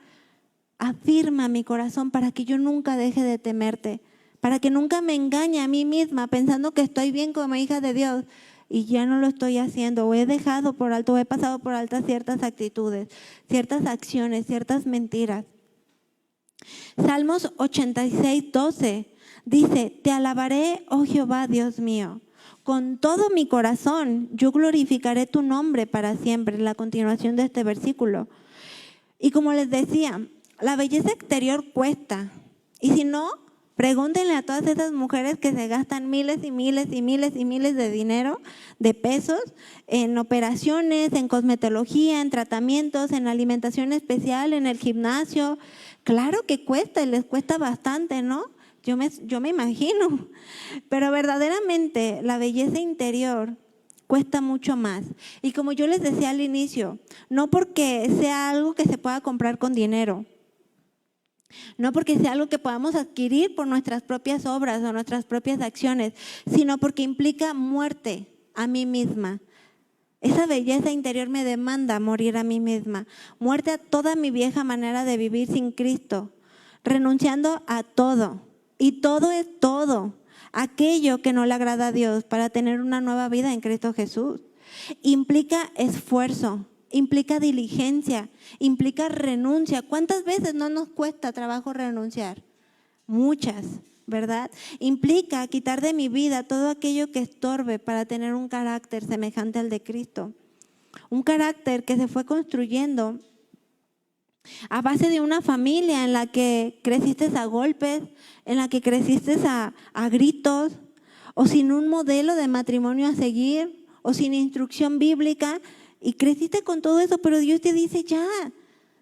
afirma mi corazón para que yo nunca deje de temerte, para que nunca me engañe a mí misma pensando que estoy bien como hija de Dios y ya no lo estoy haciendo, o he dejado por alto, o he pasado por altas ciertas actitudes, ciertas acciones, ciertas mentiras. Salmos 86:12 dice, te alabaré, oh Jehová, Dios mío. Con todo mi corazón yo glorificaré tu nombre para siempre. La continuación de este versículo. Y como les decía, la belleza exterior cuesta. Y si no, pregúntenle a todas esas mujeres que se gastan miles y miles y miles y miles de dinero, de pesos, en operaciones, en cosmetología, en tratamientos, en alimentación especial, en el gimnasio. Claro que cuesta y les cuesta bastante, ¿no? Yo me imagino, pero verdaderamente la belleza interior cuesta mucho más. Y como yo les decía al inicio, no porque sea algo que se pueda comprar con dinero, no porque sea algo que podamos adquirir por nuestras propias obras o nuestras propias acciones, sino porque implica muerte a mí misma. Esa belleza interior me demanda morir a mí misma, muerte a toda mi vieja manera de vivir sin Cristo, renunciando a todo. Y todo es todo, aquello que no le agrada a Dios para tener una nueva vida en Cristo Jesús. Implica esfuerzo, implica diligencia, implica renuncia. ¿Cuántas veces no nos cuesta trabajo renunciar? Muchas, ¿verdad? Implica quitar de mi vida todo aquello que estorbe para tener un carácter semejante al de Cristo. Un carácter que se fue construyendo a base de una familia en la que creciste a golpes, en la que creciste a gritos, o sin un modelo de matrimonio a seguir, o sin instrucción bíblica, y creciste con todo eso, pero Dios te dice ya,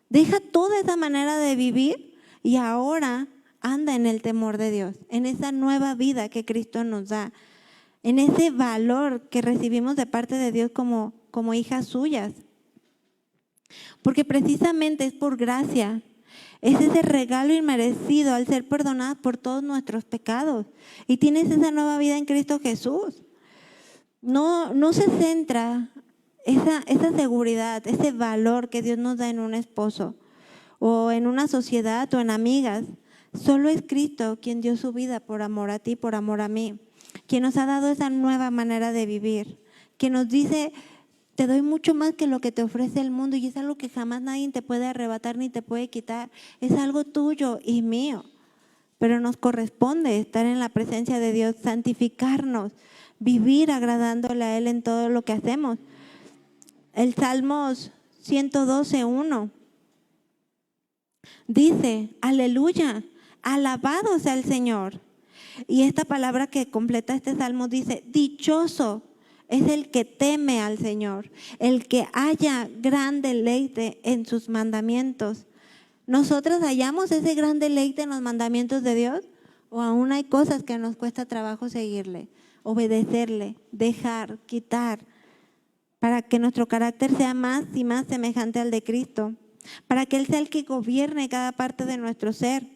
deja toda esa manera de vivir y ahora anda en el temor de Dios, en esa nueva vida que Cristo nos da, en ese valor que recibimos de parte de Dios como hijas suyas. Porque precisamente es por gracia, es ese regalo inmerecido al ser perdonadas por todos nuestros pecados. Y tienes esa nueva vida en Cristo Jesús. No se centra esa seguridad, ese valor que Dios nos da en un esposo o en una sociedad o en amigas. Solo es Cristo quien dio su vida por amor a ti, por amor a mí, quien nos ha dado esa nueva manera de vivir, quien nos dice: te doy mucho más que lo que te ofrece el mundo, y es algo que jamás nadie te puede arrebatar ni te puede quitar. Es algo tuyo y mío, pero nos corresponde estar en la presencia de Dios, santificarnos, vivir agradándole a Él en todo lo que hacemos. El Salmos 112:1 dice: aleluya, alabado sea el Señor. Y esta palabra que completa este salmo dice: dichoso es el que teme al Señor, el que haya gran deleite en sus mandamientos. ¿Nosotros hallamos ese gran deleite en los mandamientos de Dios? ¿O aún hay cosas que nos cuesta trabajo seguirle, obedecerle, dejar, quitar, para que nuestro carácter sea más y más semejante al de Cristo, para que Él sea el que gobierne cada parte de nuestro ser?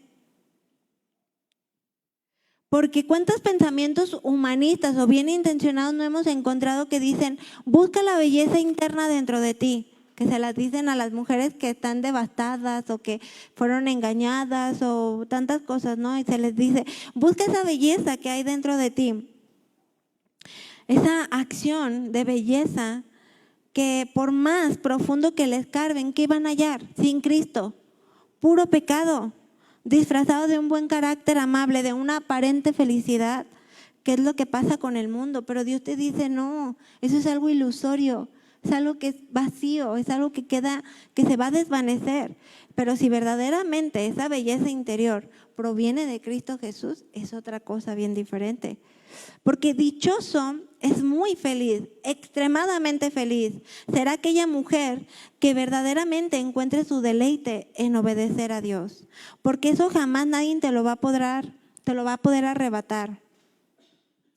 Porque cuántos pensamientos humanistas o bien intencionados no hemos encontrado que dicen: busca la belleza interna dentro de ti, que se las dicen a las mujeres que están devastadas o que fueron engañadas o tantas cosas, ¿no? Y se les dice: busca esa belleza que hay dentro de ti. Esa acción de belleza que por más profundo que les escarben, ¿qué van a hallar? Sin Cristo, puro pecado, disfrazado de un buen carácter amable, de una aparente felicidad, que es lo que pasa con el mundo. Pero Dios te dice: no, eso es algo ilusorio, es algo que es vacío, es algo que se va a desvanecer. Pero si verdaderamente esa belleza interior proviene de Cristo Jesús, es otra cosa bien diferente. Porque dichoso es muy feliz, extremadamente feliz será aquella mujer que verdaderamente encuentre su deleite en obedecer a Dios, porque eso jamás nadie te lo va a poder arrebatar.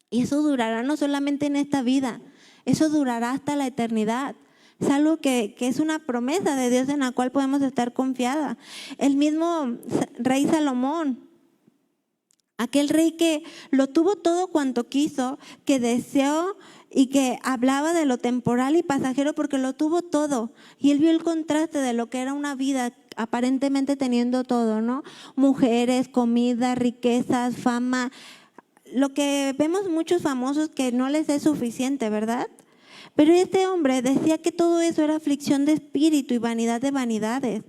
Y eso durará no solamente en esta vida, eso durará hasta la eternidad. Es algo que es una promesa de Dios en la cual podemos estar confiada. El mismo rey Salomón, aquel rey que lo tuvo todo cuanto quiso, que deseó y que hablaba de lo temporal y pasajero porque lo tuvo todo. Y él vio el contraste de lo que era una vida aparentemente teniendo todo, ¿no? Mujeres, comida, riquezas, fama. Lo que vemos muchos famosos que no les es suficiente, ¿verdad? Pero este hombre decía que todo eso era aflicción de espíritu y vanidad de vanidades.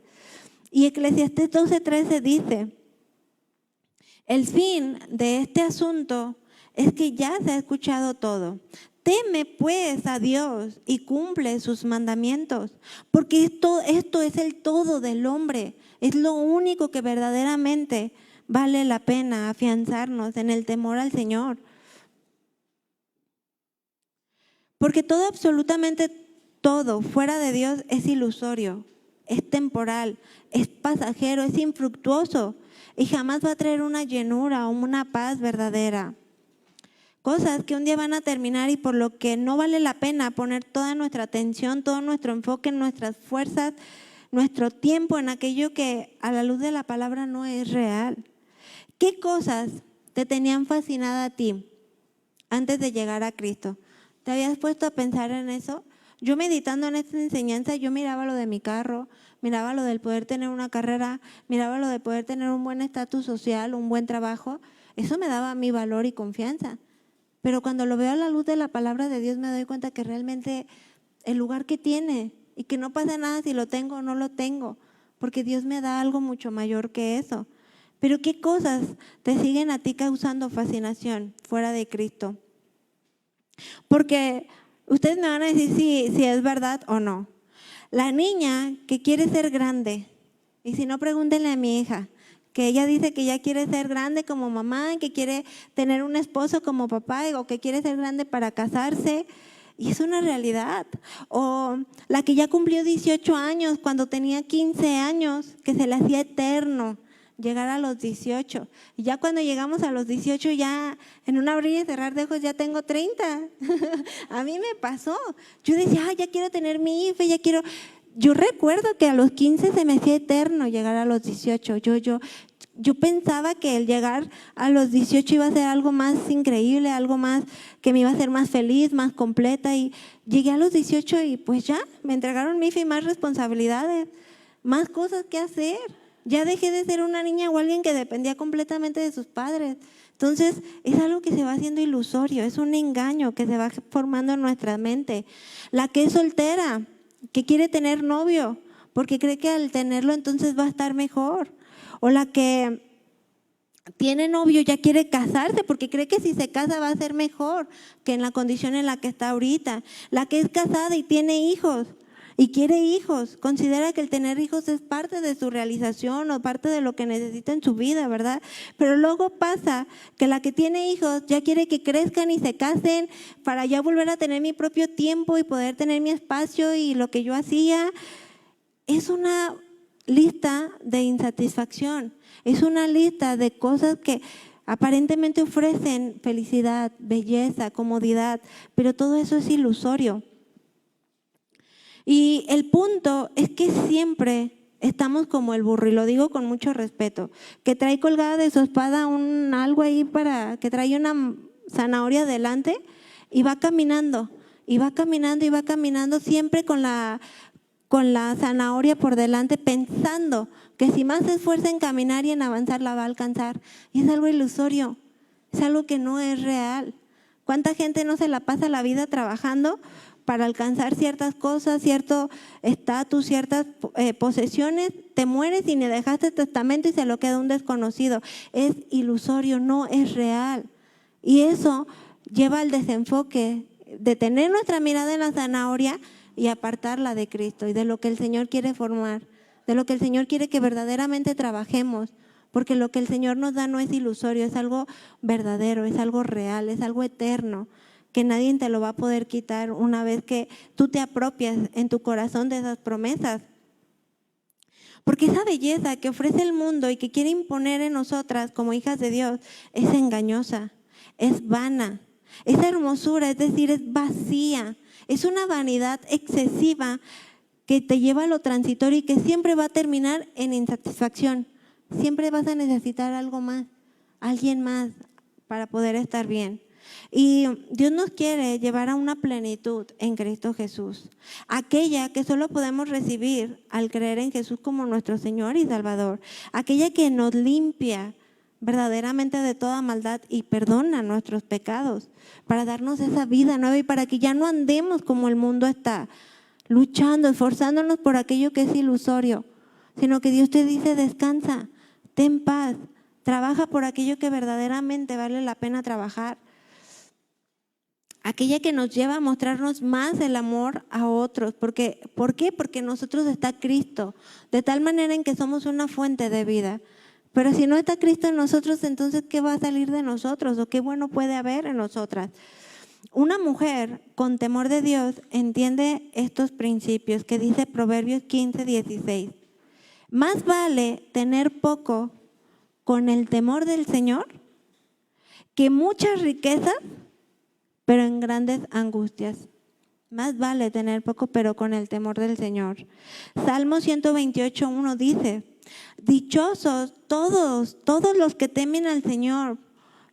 Y Eclesiastés 12:13 dice: el fin de este asunto es que ya se ha escuchado todo. Teme pues a Dios y cumple sus mandamientos, porque esto es el todo del hombre. Es lo único que verdaderamente vale la pena afianzarnos en el temor al Señor. Porque todo, absolutamente todo fuera de Dios es ilusorio, es temporal, es pasajero, es infructuoso y jamás va a traer una llenura o una paz verdadera. Cosas que un día van a terminar y por lo que no vale la pena poner toda nuestra atención, todo nuestro enfoque, nuestras fuerzas, nuestro tiempo en aquello que a la luz de la palabra no es real. ¿Qué cosas te tenían fascinada a ti antes de llegar a Cristo? ¿Te habías puesto a pensar en eso? Yo meditando en esta enseñanza, yo miraba lo de mi carro, miraba lo del poder tener una carrera, miraba lo de poder tener un buen estatus social, un buen trabajo, Eso me daba mi valor y confianza. Pero cuando lo veo a la luz de la palabra de Dios me doy cuenta que realmente el lugar que tiene y que no pasa nada si lo tengo o no lo tengo, porque Dios me da algo mucho mayor que eso. Pero ¿qué cosas te siguen a ti causando fascinación fuera de Cristo? Porque ustedes me van a decir si es verdad o no. La niña que quiere ser grande, y si no, pregúntenle a mi hija, que ella dice que ya quiere ser grande como mamá, que quiere tener un esposo como papá, o que quiere ser grande para casarse, y es una realidad. O la que ya cumplió 18 años cuando tenía 15 años, que se le hacía eterno llegar a los 18. Y ya cuando llegamos a los 18, ya en un abrir y cerrar de ojos ya tengo 30. A mí me pasó. Yo decía, ya quiero tener mi IFE, ya quiero. Yo recuerdo que a los 15 se me hacía eterno llegar a los 18. Yo pensaba que el llegar a los 18 iba a ser algo más increíble, algo más que me iba a hacer más feliz, más completa. Y llegué a los 18 y pues ya me entregaron mi IFE y más responsabilidades, más cosas que hacer. Ya dejé de ser una niña o alguien que dependía completamente de sus padres. Entonces, es algo que se va haciendo ilusorio, es un engaño que se va formando en nuestra mente. La que es soltera, que quiere tener novio, porque cree que al tenerlo entonces va a estar mejor. O la que tiene novio ya quiere casarse, porque cree que si se casa va a ser mejor que en la condición en la que está ahorita. La que es casada y tiene hijos y quiere hijos, considera que el tener hijos es parte de su realización o parte de lo que necesita en su vida, ¿verdad? Pero luego pasa que la que tiene hijos ya quiere que crezcan y se casen para ya volver a tener mi propio tiempo y poder tener mi espacio y lo que yo hacía. Es una lista de insatisfacción, es una lista de cosas que aparentemente ofrecen felicidad, belleza, comodidad, pero todo eso es ilusorio. Y el punto es que siempre estamos como el burro, y lo digo con mucho respeto, que trae colgada de su espada algo ahí para que trae una zanahoria delante y va caminando, y va caminando, y va caminando siempre con la zanahoria por delante, pensando que si más se esfuerza en caminar y en avanzar la va a alcanzar. Y es algo ilusorio, es algo que no es real. ¿Cuánta gente no se la pasa la vida trabajando para alcanzar ciertas cosas, cierto estatus, ciertas posesiones? Te mueres y ni dejaste testamento y se lo queda un desconocido. Es ilusorio, no es real. Y eso lleva al desenfoque de tener nuestra mirada en la zanahoria y apartarla de Cristo y de lo que el Señor quiere formar, de lo que el Señor quiere que verdaderamente trabajemos, porque lo que el Señor nos da no es ilusorio, es algo verdadero, es algo real, es algo eterno, que nadie te lo va a poder quitar una vez que tú te apropias en tu corazón de esas promesas. Porque esa belleza que ofrece el mundo y que quiere imponer en nosotras como hijas de Dios es engañosa, es vana. Esa hermosura, es decir, es vacía. Es una vanidad excesiva que te lleva a lo transitorio y que siempre va a terminar en insatisfacción. Siempre vas a necesitar algo más, alguien más para poder estar bien. Y Dios nos quiere llevar a una plenitud en Cristo Jesús, aquella que solo podemos recibir al creer en Jesús como nuestro Señor y Salvador, aquella que nos limpia verdaderamente de toda maldad y perdona nuestros pecados, para darnos esa vida nueva y para que ya no andemos como el mundo está, luchando, esforzándonos por aquello que es ilusorio, sino que Dios te dice: descansa, ten paz, trabaja por aquello que verdaderamente vale la pena trabajar. Aquella que nos lleva a mostrarnos más el amor a otros. ¿Por qué? Porque en nosotros está Cristo, de tal manera en que somos una fuente de vida. Pero si no está Cristo en nosotros, entonces ¿qué va a salir de nosotros? ¿O qué bueno puede haber en nosotras? Una mujer con temor de Dios entiende estos principios que dice Proverbios 15:16. Más vale tener poco con el temor del Señor que muchas riquezas, pero en grandes angustias. Más vale tener poco, pero con el temor del Señor. Salmo 128:1 dice: dichosos todos los que temen al Señor,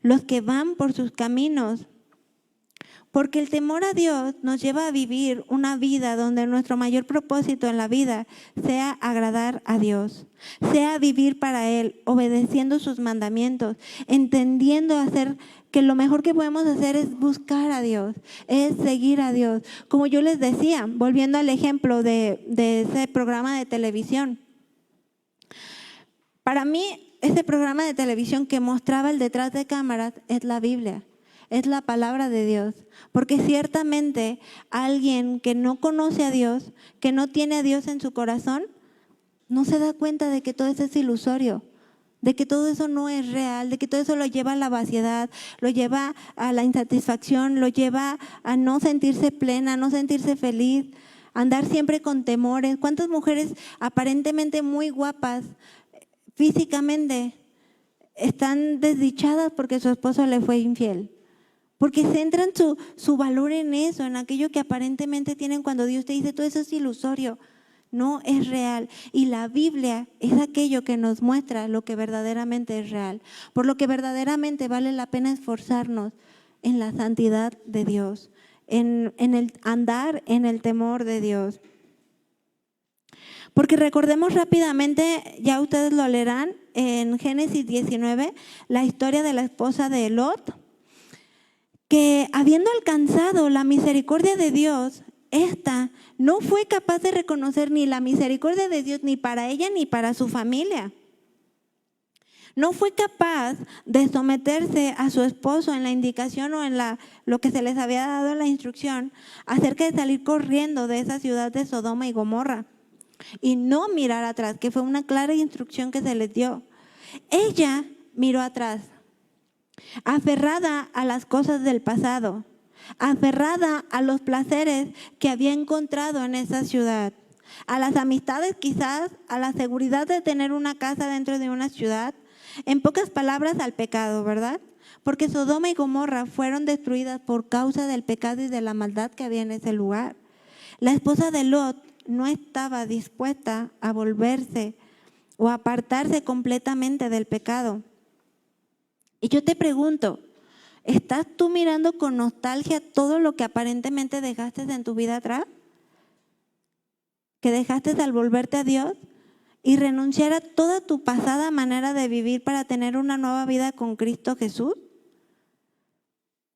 los que van por sus caminos. Porque el temor a Dios nos lleva a vivir una vida donde nuestro mayor propósito en la vida sea agradar a Dios, sea vivir para Él, obedeciendo sus mandamientos, entendiendo que lo mejor que podemos hacer es buscar a Dios, es seguir a Dios. Como yo les decía, volviendo al ejemplo de ese programa de televisión. Para mí, ese programa de televisión que mostraba el detrás de cámaras es la Biblia. Es la palabra de Dios, porque ciertamente alguien que no conoce a Dios, que no tiene a Dios en su corazón, no se da cuenta de que todo eso es ilusorio, de que todo eso no es real, de que todo eso lo lleva a la vaciedad, lo lleva a la insatisfacción, lo lleva a no sentirse plena, a no sentirse feliz, a andar siempre con temores. ¿Cuántas mujeres aparentemente muy guapas físicamente están desdichadas porque su esposo le fue infiel? Porque centran su valor en eso, en aquello que aparentemente tienen cuando Dios te dice, todo eso es ilusorio, no es real. Y la Biblia es aquello que nos muestra lo que verdaderamente es real, por lo que verdaderamente vale la pena esforzarnos en la santidad de Dios, en el andar en el temor de Dios. Porque recordemos rápidamente, ya ustedes lo leerán, en Génesis 19, la historia de la esposa de Lot, que habiendo alcanzado la misericordia de Dios, esta no fue capaz de reconocer ni la misericordia de Dios ni para ella ni para su familia. No fue capaz de someterse a su esposo en la indicación o en lo que se les había dado en la instrucción acerca de salir corriendo de esa ciudad de Sodoma y Gomorra y no mirar atrás, que fue una clara instrucción que se les dio. Ella miró atrás, aferrada a las cosas del pasado, aferrada a los placeres que había encontrado en esa ciudad, a las amistades quizás, a la seguridad de tener una casa dentro de una ciudad, en pocas palabras al pecado, ¿verdad? Porque Sodoma y Gomorra fueron destruidas por causa del pecado y de la maldad que había en ese lugar. La esposa de Lot no estaba dispuesta a volverse o a apartarse completamente del pecado. Y yo te pregunto, ¿estás tú mirando con nostalgia todo lo que aparentemente dejaste en tu vida atrás? ¿Que dejaste al volverte a Dios y renunciar a toda tu pasada manera de vivir para tener una nueva vida con Cristo Jesús?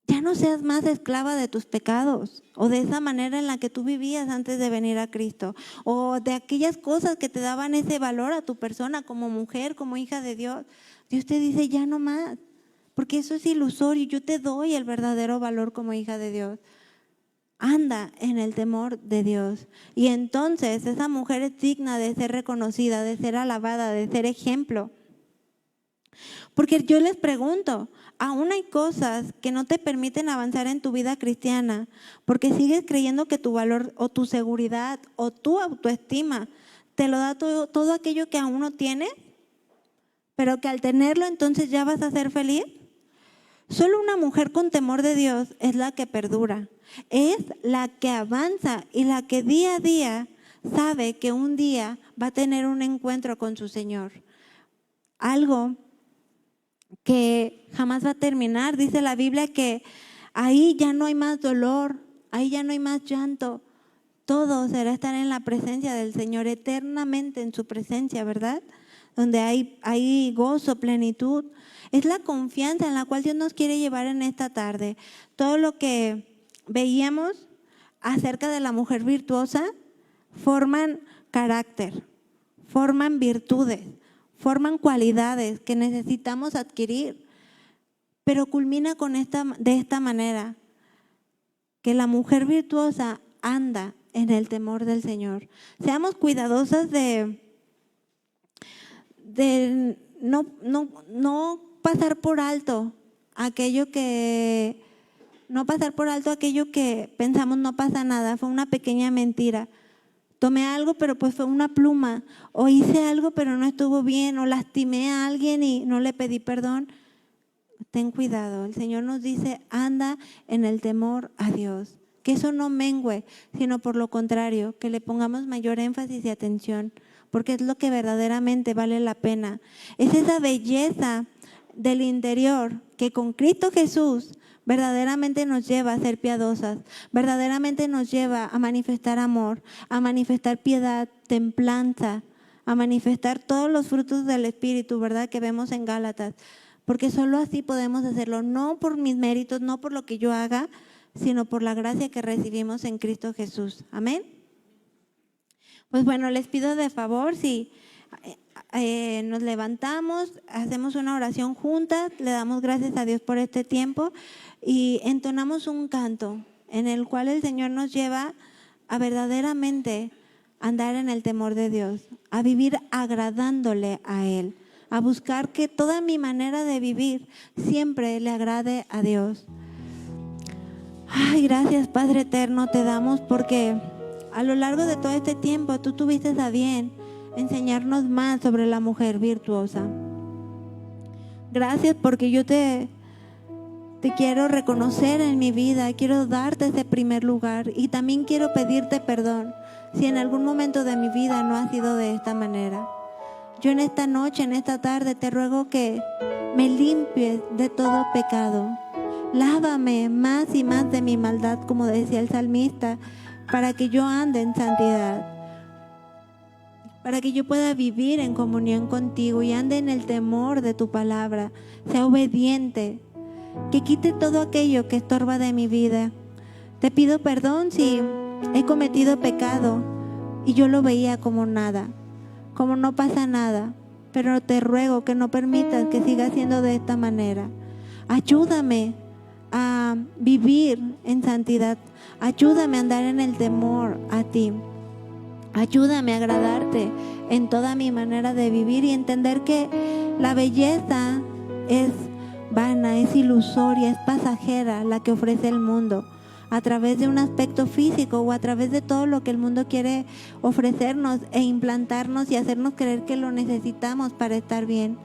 Ya no seas más esclava de tus pecados o de esa manera en la que tú vivías antes de venir a Cristo o de aquellas cosas que te daban ese valor a tu persona como mujer, como hija de Dios. Dios te dice ya no más. Porque eso es ilusorio. Yo te doy el verdadero valor como hija de Dios. Anda en el temor de Dios. Y entonces esa mujer es digna de ser reconocida, de ser alabada, de ser ejemplo. Porque yo les pregunto, aún hay cosas que no te permiten avanzar en tu vida cristiana, porque sigues creyendo que tu valor o tu seguridad o tu autoestima te lo da todo aquello que aún no tienes, pero que al tenerlo entonces ya vas a ser feliz. Solo una mujer con temor de Dios es la que perdura, es la que avanza y la que día a día sabe que un día va a tener un encuentro con su Señor. Algo que jamás va a terminar. Dice la Biblia que ahí ya no hay más dolor, ahí ya no hay más llanto. Todo será estar en la presencia del Señor, eternamente en su presencia, ¿verdad? Donde hay gozo, plenitud. Es la confianza en la cual Dios nos quiere llevar en esta tarde. Todo lo que veíamos acerca de la mujer virtuosa forman carácter, forman virtudes, forman cualidades que necesitamos adquirir. Pero culmina de esta manera, que la mujer virtuosa anda en el temor del Señor. Seamos cuidadosas de no pasar por alto aquello que pensamos no pasa nada, fue una pequeña mentira. Tomé algo, pero pues fue una pluma, o hice algo, pero no estuvo bien, o lastimé a alguien y no le pedí perdón. Ten cuidado, el Señor nos dice, anda en el temor a Dios. Que eso no mengüe, sino por lo contrario, que le pongamos mayor énfasis y atención, porque es lo que verdaderamente vale la pena. Es esa belleza del interior que con Cristo Jesús verdaderamente nos lleva a ser piadosas, verdaderamente nos lleva a manifestar amor, a manifestar piedad, templanza, a manifestar todos los frutos del Espíritu, ¿verdad? Que vemos en Gálatas. Porque solo así podemos hacerlo, no por mis méritos, no por lo que yo haga, sino por la gracia que recibimos en Cristo Jesús. Amén. Pues bueno, les pido de favor si nos levantamos, hacemos una oración juntas, le damos gracias a Dios por este tiempo y entonamos un canto en el cual el Señor nos lleva a verdaderamente andar en el temor de Dios, a vivir agradándole a Él, a buscar que toda mi manera de vivir siempre le agrade a Dios. Ay, gracias Padre eterno te damos porque a lo largo de todo este tiempo tú tuviste a bien enseñarnos más sobre la mujer virtuosa. Gracias porque yo te quiero reconocer en mi vida, quiero darte ese primer lugar y también quiero pedirte perdón si en algún momento de mi vida no ha sido de esta manera. Yo en esta noche, en esta tarde te ruego que me limpies de todo pecado. Lávame más y más de mi maldad, como decía el salmista, para que yo ande en santidad, para que yo pueda vivir en comunión contigo y ande en el temor de tu palabra, sea obediente, que quite todo aquello que estorba de mi vida. Te pido perdón si he cometido pecado y yo lo veía como nada, como no pasa nada, pero te ruego que no permitas que siga siendo de esta manera. Ayúdame a vivir en santidad, ayúdame a andar en el temor a ti, ayúdame a agradarte en toda mi manera de vivir y entender que la belleza es vana, es ilusoria, es pasajera la que ofrece el mundo a través de un aspecto físico o a través de todo lo que el mundo quiere ofrecernos e implantarnos y hacernos creer que lo necesitamos para estar bien.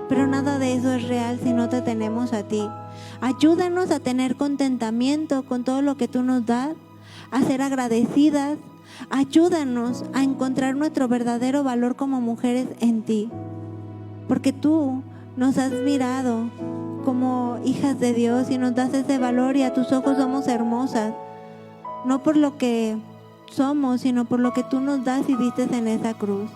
Pero nada de eso es real si no te tenemos a ti. Ayúdanos a tener contentamiento con todo lo que tú nos das, a ser agradecidas. Ayúdanos a encontrar nuestro verdadero valor como mujeres en ti, porque tú nos has mirado como hijas de Dios y nos das ese valor y a tus ojos somos hermosas, no por lo que somos, sino por lo que tú nos das y diste en esa cruz.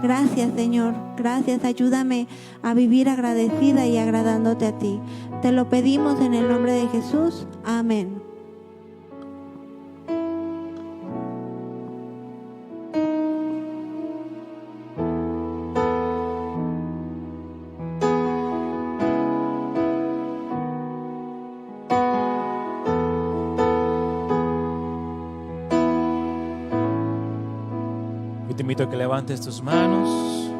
Gracias Señor, gracias, ayúdame a vivir agradecida y agradándote a ti. Te lo pedimos en el nombre de Jesús, amén. Te invito a que levantes tus manos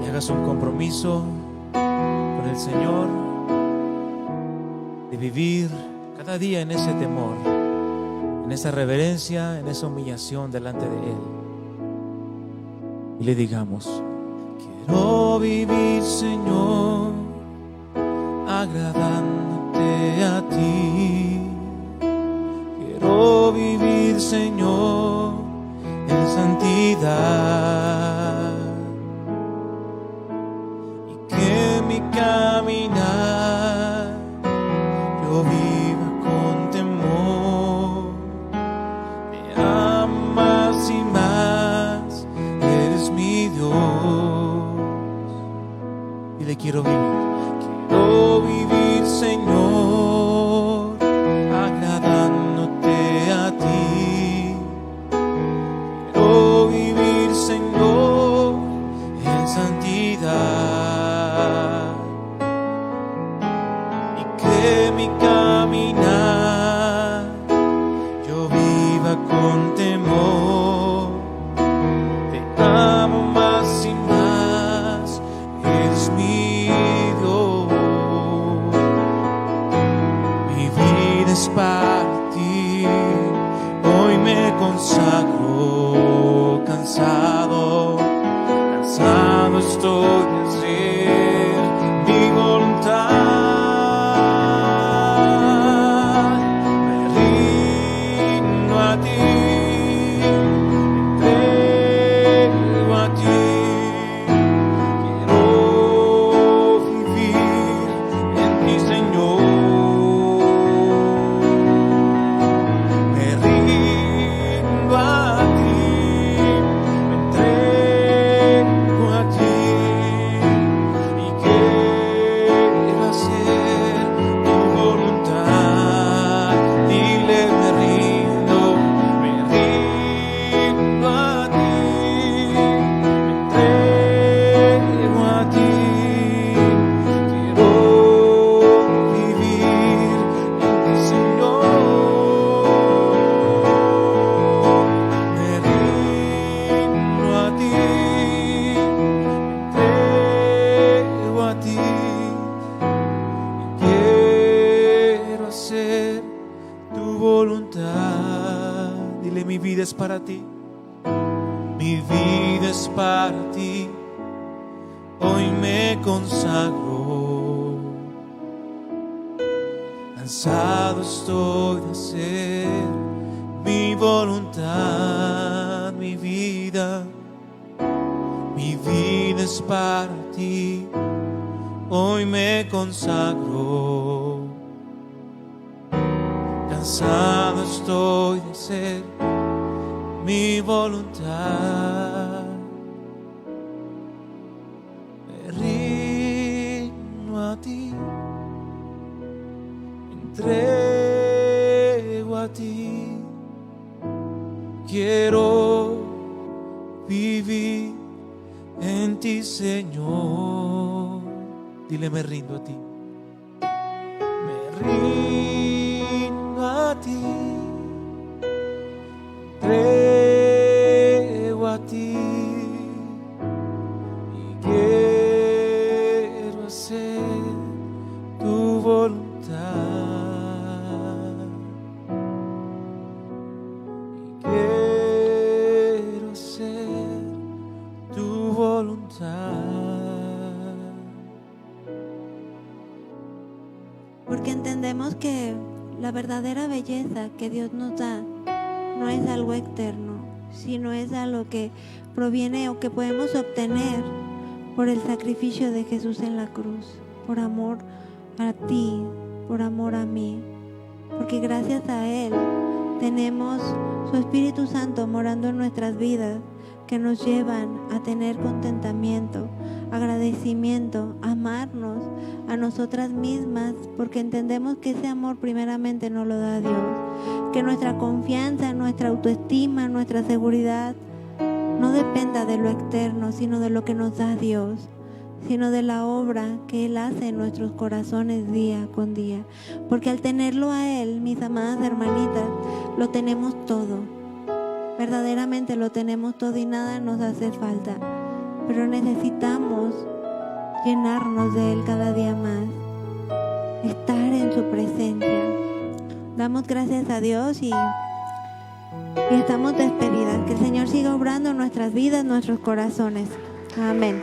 y hagas un compromiso con el Señor de vivir cada día en ese temor, en esa reverencia, en esa humillación delante de Él. Y le digamos: quiero vivir, Señor, agradándote a ti. Quiero vivir, Señor, en santidad, y que mi caminar yo viva con temor. Te amo más y más, eres mi Dios. Y le quiero vivir, Señor, agradándote a ti. Vivir, Señor, en santidad, y que mi caminar yo viva con temor. Te amo más y más, eres mi Dios. Vivir es para ti, hoy me consagro. Cansado estoy de hacer mi voluntad. Me rindo a ti, me entrego a ti. Quiero vivir en ti, Señor. Dile, mi vida es para ti. Mi vida es para ti. Hoy me consagro. Cansado estoy de hacer mi voluntad, mi vida es para ti. Hoy me consagro. Cansado estoy de hacer mi voluntad. Me rindo a ti. Entrego a ti. Quiero vivir en ti, Señor. Dile, me rindo a ti. Me rindo a ti. Entrego a ti. Y quiero hacer tu voluntad. Quiero hacer tu voluntad. Porque entendemos que la verdadera belleza que Dios nos da no es algo externo, sino es algo que proviene o que podemos obtener por el sacrificio de Jesús en la cruz, por amor a ti, por amor a mí. Porque gracias a Él tenemos su Espíritu Santo morando en nuestras vidas, que nos llevan a tener contentamiento, agradecimiento, amarnos a nosotras mismas, porque entendemos que ese amor primeramente nos lo da Dios, que nuestra confianza, nuestra autoestima, nuestra seguridad no dependa de lo externo, sino de lo que nos da Dios, sino de la obra que Él hace en nuestros corazones día con día. Porque al tenerlo a Él, mis amadas hermanitas, lo tenemos todo. Verdaderamente lo tenemos todo y nada nos hace falta. Pero necesitamos llenarnos de Él cada día más, estar en su presencia. Damos gracias a Dios y estamos despedidas. Que el Señor siga obrando en nuestras vidas, nuestros corazones. Amén.